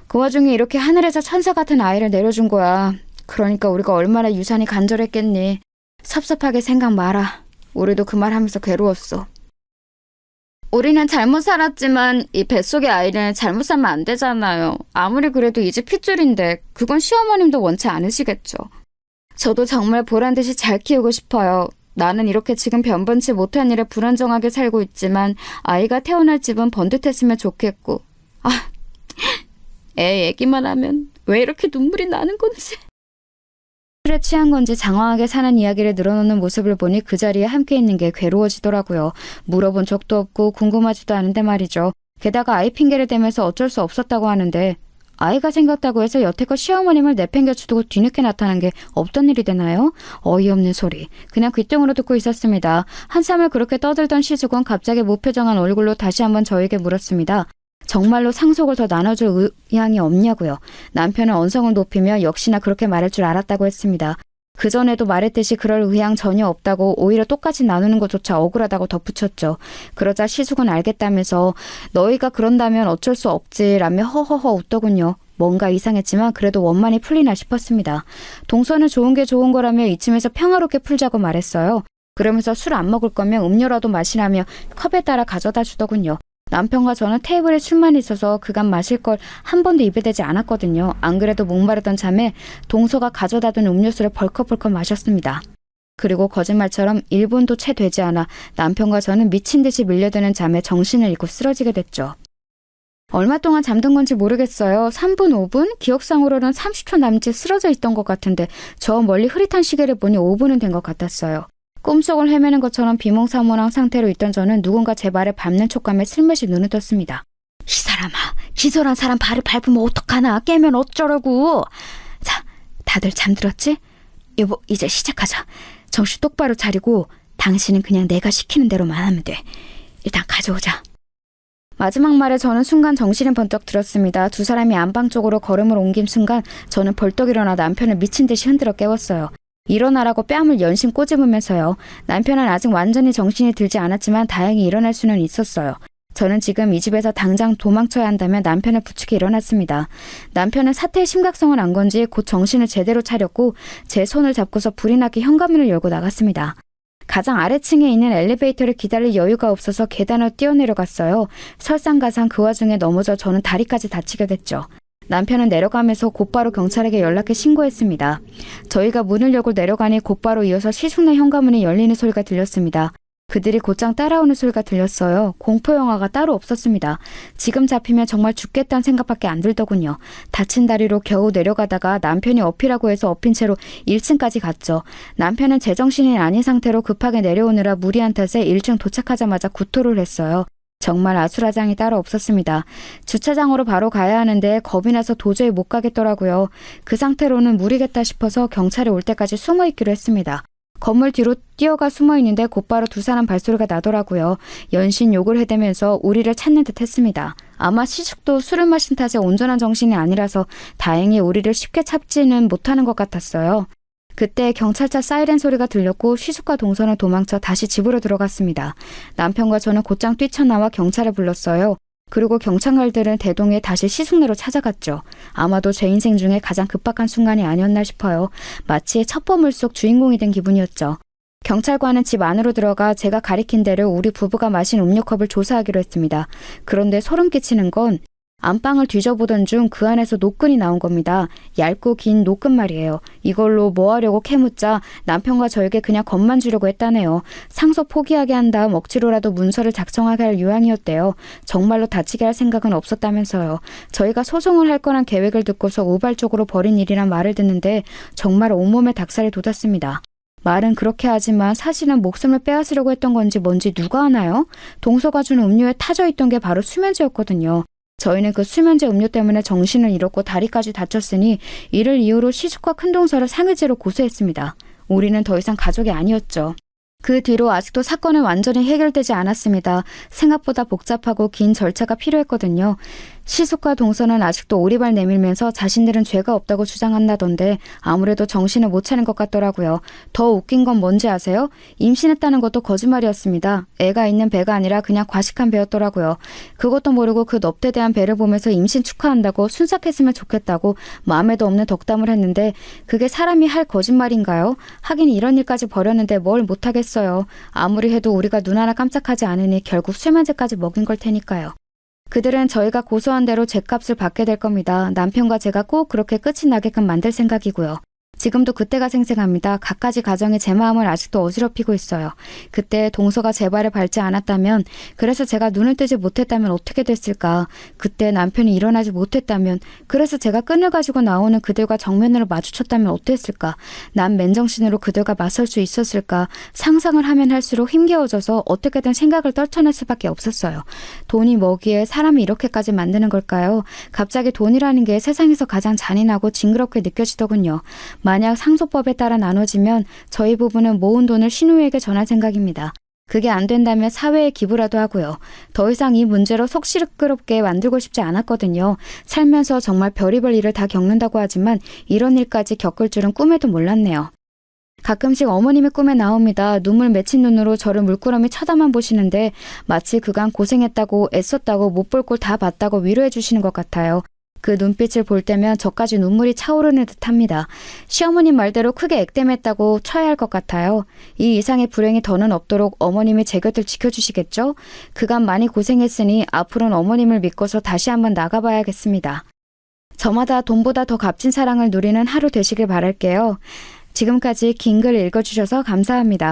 그 와중에 이렇게 하늘에서 천사 같은 아이를 내려준 거야. 그러니까 우리가 얼마나 유산이 간절했겠니. 섭섭하게 생각 마라. 우리도 그 말 하면서 괴로웠어. 우리는 잘못 살았지만 이 뱃속의 아이는 잘못 살면 안 되잖아요. 아무리 그래도 이 집 핏줄인데 그건 시어머님도 원치 않으시겠죠. 저도 정말 보란듯이 잘 키우고 싶어요. 나는 이렇게 지금 변변치 못한 일에 불안정하게 살고 있지만 아이가 태어날 집은 번듯했으면 좋겠고. 애 얘기만 하면 왜 이렇게 눈물이 나는 건지. 술에 취한 건지 장황하게 사는 이야기를 늘어놓는 모습을 보니 그 자리에 함께 있는 게 괴로워지더라고요. 물어본 적도 없고 궁금하지도 않은데 말이죠. 게다가 아이 핑계를 대면서 어쩔 수 없었다고 하는데 아이가 생겼다고 해서 여태껏 시어머님을 내팽겨치고 뒤늦게 나타난 게 없던 일이 되나요? 어이없는 소리. 그냥 귓등으로 듣고 있었습니다. 한참을 그렇게 떠들던 시숙은 갑자기 무표정한 얼굴로 다시 한번 저에게 물었습니다. 정말로 상속을 더 나눠줄 의향이 없냐고요. 남편은 언성을 높이며 역시나 그렇게 말할 줄 알았다고 했습니다. 그전에도 말했듯이 그럴 의향 전혀 없다고 오히려 똑같이 나누는 것조차 억울하다고 덧붙였죠. 그러자 시숙은 알겠다면서 너희가 그런다면 어쩔 수 없지라며 허허허 웃더군요. 뭔가 이상했지만 그래도 원만히 풀리나 싶었습니다. 동서는 좋은 게 좋은 거라며 이쯤에서 평화롭게 풀자고 말했어요. 그러면서 술 안 먹을 거면 음료라도 마시라며 컵에 따라 가져다 주더군요. 남편과 저는 테이블에 술만 있어서 그간 마실 걸 한 번도 입에 대지 않았거든요. 안 그래도 목마르던 참에 동서가 가져다 둔 음료수를 벌컥벌컥 마셨습니다. 그리고 거짓말처럼 1분도 채 되지 않아 남편과 저는 미친 듯이 밀려드는 잠에 정신을 잃고 쓰러지게 됐죠. 얼마 동안 잠든 건지 모르겠어요. 3분, 5분? 기억상으로는 30초 남짓 쓰러져 있던 것 같은데 저 멀리 흐릿한 시계를 보니 5분은 된 것 같았어요. 꿈속을 헤매는 것처럼 비몽사몽한 상태로 있던 저는 누군가 제 발을 밟는 촉감에 슬며시 눈을 떴습니다. 이 사람아, 기절한 사람 발을 밟으면 어떡하나? 깨면 어쩌라고? 자, 다들 잠들었지? 여보, 이제 시작하자. 정신 똑바로 차리고 당신은 그냥 내가 시키는 대로만 하면 돼. 일단 가져오자. 마지막 말에 저는 순간 정신이 번쩍 들었습니다. 두 사람이 안방 쪽으로 걸음을 옮긴 순간 저는 벌떡 일어나 남편을 미친 듯이 흔들어 깨웠어요. 일어나라고 뺨을 연신 꼬집으면서요. 남편은 아직 완전히 정신이 들지 않았지만 다행히 일어날 수는 있었어요. 저는 지금 이 집에서 당장 도망쳐야 한다며 남편을 부축해 일어났습니다. 남편은 사태의 심각성을 안 건지 곧 정신을 제대로 차렸고 제 손을 잡고서 불이 나게 현관문을 열고 나갔습니다. 가장 아래층에 있는 엘리베이터를 기다릴 여유가 없어서 계단을 뛰어내려갔어요. 설상가상 그 와중에 넘어져 저는 다리까지 다치게 됐죠. 남편은 내려가면서 곧바로 경찰에게 연락해 신고했습니다. 저희가 문을 열고 내려가니 곧바로 이어서 시숙네 현관문이 열리는 소리가 들렸습니다. 그들이 곧장 따라오는 소리가 들렸어요. 공포영화가 따로 없었습니다. 지금 잡히면 정말 죽겠다는 생각밖에 안 들더군요. 다친 다리로 겨우 내려가다가 남편이 어필하고 해서 엎인 채로 1층까지 갔죠. 남편은 제정신이 아닌 상태로 급하게 내려오느라 무리한 탓에 1층 도착하자마자 구토를 했어요. 정말 아수라장이 따로 없었습니다. 주차장으로 바로 가야 하는데 겁이 나서 도저히 못 가겠더라고요. 그 상태로는 무리겠다 싶어서 경찰이 올 때까지 숨어 있기로 했습니다. 건물 뒤로 뛰어가 숨어 있는데 곧바로 두 사람 발소리가 나더라고요. 연신 욕을 해대면서 우리를 찾는 듯 했습니다. 아마 시숙도 술을 마신 탓에 온전한 정신이 아니라서 다행히 우리를 쉽게 찾지는 못하는 것 같았어요. 그때 경찰차 사이렌 소리가 들렸고 시숙과 동선을 도망쳐 다시 집으로 들어갔습니다. 남편과 저는 곧장 뛰쳐나와 경찰을 불렀어요. 그리고 경찰관들은 대동에 다시 시숙네로 찾아갔죠. 아마도 제 인생 중에 가장 급박한 순간이 아니었나 싶어요. 마치 첩보물 속 주인공이 된 기분이었죠. 경찰관은 집 안으로 들어가 제가 가리킨 대로 우리 부부가 마신 음료컵을 조사하기로 했습니다. 그런데 소름 끼치는 건 안방을 뒤져보던 중 그 안에서 노끈이 나온 겁니다. 얇고 긴 노끈 말이에요. 이걸로 뭐 하려고 캐묻자 남편과 저에게 그냥 겁만 주려고 했다네요. 상소 포기하게 한 다음 억지로라도 문서를 작성하게 할 유형이었대요. 정말로 다치게 할 생각은 없었다면서요. 저희가 소송을 할 거란 계획을 듣고서 우발적으로 벌인 일이란 말을 듣는데 정말 온몸에 닭살이 돋았습니다. 말은 그렇게 하지만 사실은 목숨을 빼앗으려고 했던 건지 뭔지 누가 아나요? 동서가 준 음료에 타져 있던 게 바로 수면제였거든요. 저희는 그 수면제 음료 때문에 정신을 잃었고 다리까지 다쳤으니 이를 이유로 시숙과 큰동서를 상해죄로 고소했습니다. 우리는 더 이상 가족이 아니었죠. 그 뒤로 아직도 사건은 완전히 해결되지 않았습니다. 생각보다 복잡하고 긴 절차가 필요했거든요. 시숙과 동서는 아직도 오리발 내밀면서 자신들은 죄가 없다고 주장한다던데 아무래도 정신을 못 차린 것 같더라고요. 더 웃긴 건 뭔지 아세요? 임신했다는 것도 거짓말이었습니다. 애가 있는 배가 아니라 그냥 과식한 배였더라고요. 그것도 모르고 그 넙대대한 배를 보면서 임신 축하한다고 순삭했으면 좋겠다고 마음에도 없는 덕담을 했는데 그게 사람이 할 거짓말인가요? 하긴 이런 일까지 벌였는데 뭘 못하겠어요. 아무리 해도 우리가 눈 하나 깜짝하지 않으니 결국 수면제까지 먹인 걸 테니까요. 그들은 저희가 고소한 대로 죗값을 받게 될 겁니다. 남편과 제가 꼭 그렇게 끝이 나게끔 만들 생각이고요. 지금도 그때가 생생합니다. 갖가지 가정이 제 마음을 아직도 어지럽히고 있어요. 그때 동서가 제 발을 밟지 않았다면, 그래서 제가 눈을 뜨지 못했다면 어떻게 됐을까? 그때 남편이 일어나지 못했다면, 그래서 제가 끈을 가지고 나오는 그들과 정면으로 마주쳤다면 어땠을까? 난 맨정신으로 그들과 맞설 수 있었을까? 상상을 하면 할수록 힘겨워져서 어떻게든 생각을 떨쳐낼 수밖에 없었어요. 돈이 뭐기에 사람이 이렇게까지 만드는 걸까요? 갑자기 돈이라는 게 세상에서 가장 잔인하고 징그럽게 느껴지더군요. 만약 상속법에 따라 나눠지면 저희 부부는 모은 돈을 신우에게 전할 생각입니다. 그게 안 된다면 사회에 기부라도 하고요. 더 이상 이 문제로 속 시끄럽게 만들고 싶지 않았거든요. 살면서 정말 별의별 일을 다 겪는다고 하지만 이런 일까지 겪을 줄은 꿈에도 몰랐네요. 가끔씩 어머님의 꿈에 나옵니다. 눈물 맺힌 눈으로 저를 물끄러미 쳐다만 보시는데 마치 그간 고생했다고 애썼다고 못 볼 꼴 다 봤다고 위로해 주시는 것 같아요. 그 눈빛을 볼 때면 저까지 눈물이 차오르는 듯합니다. 시어머님 말대로 크게 액땜했다고 쳐야 할 것 같아요. 이 이상의 불행이 더는 없도록 어머님이 제 곁을 지켜주시겠죠? 그간 많이 고생했으니 앞으로는 어머님을 믿고서 다시 한번 나가봐야겠습니다. 저마다 돈보다 더 값진 사랑을 누리는 하루 되시길 바랄게요. 지금까지 긴 글 읽어주셔서 감사합니다.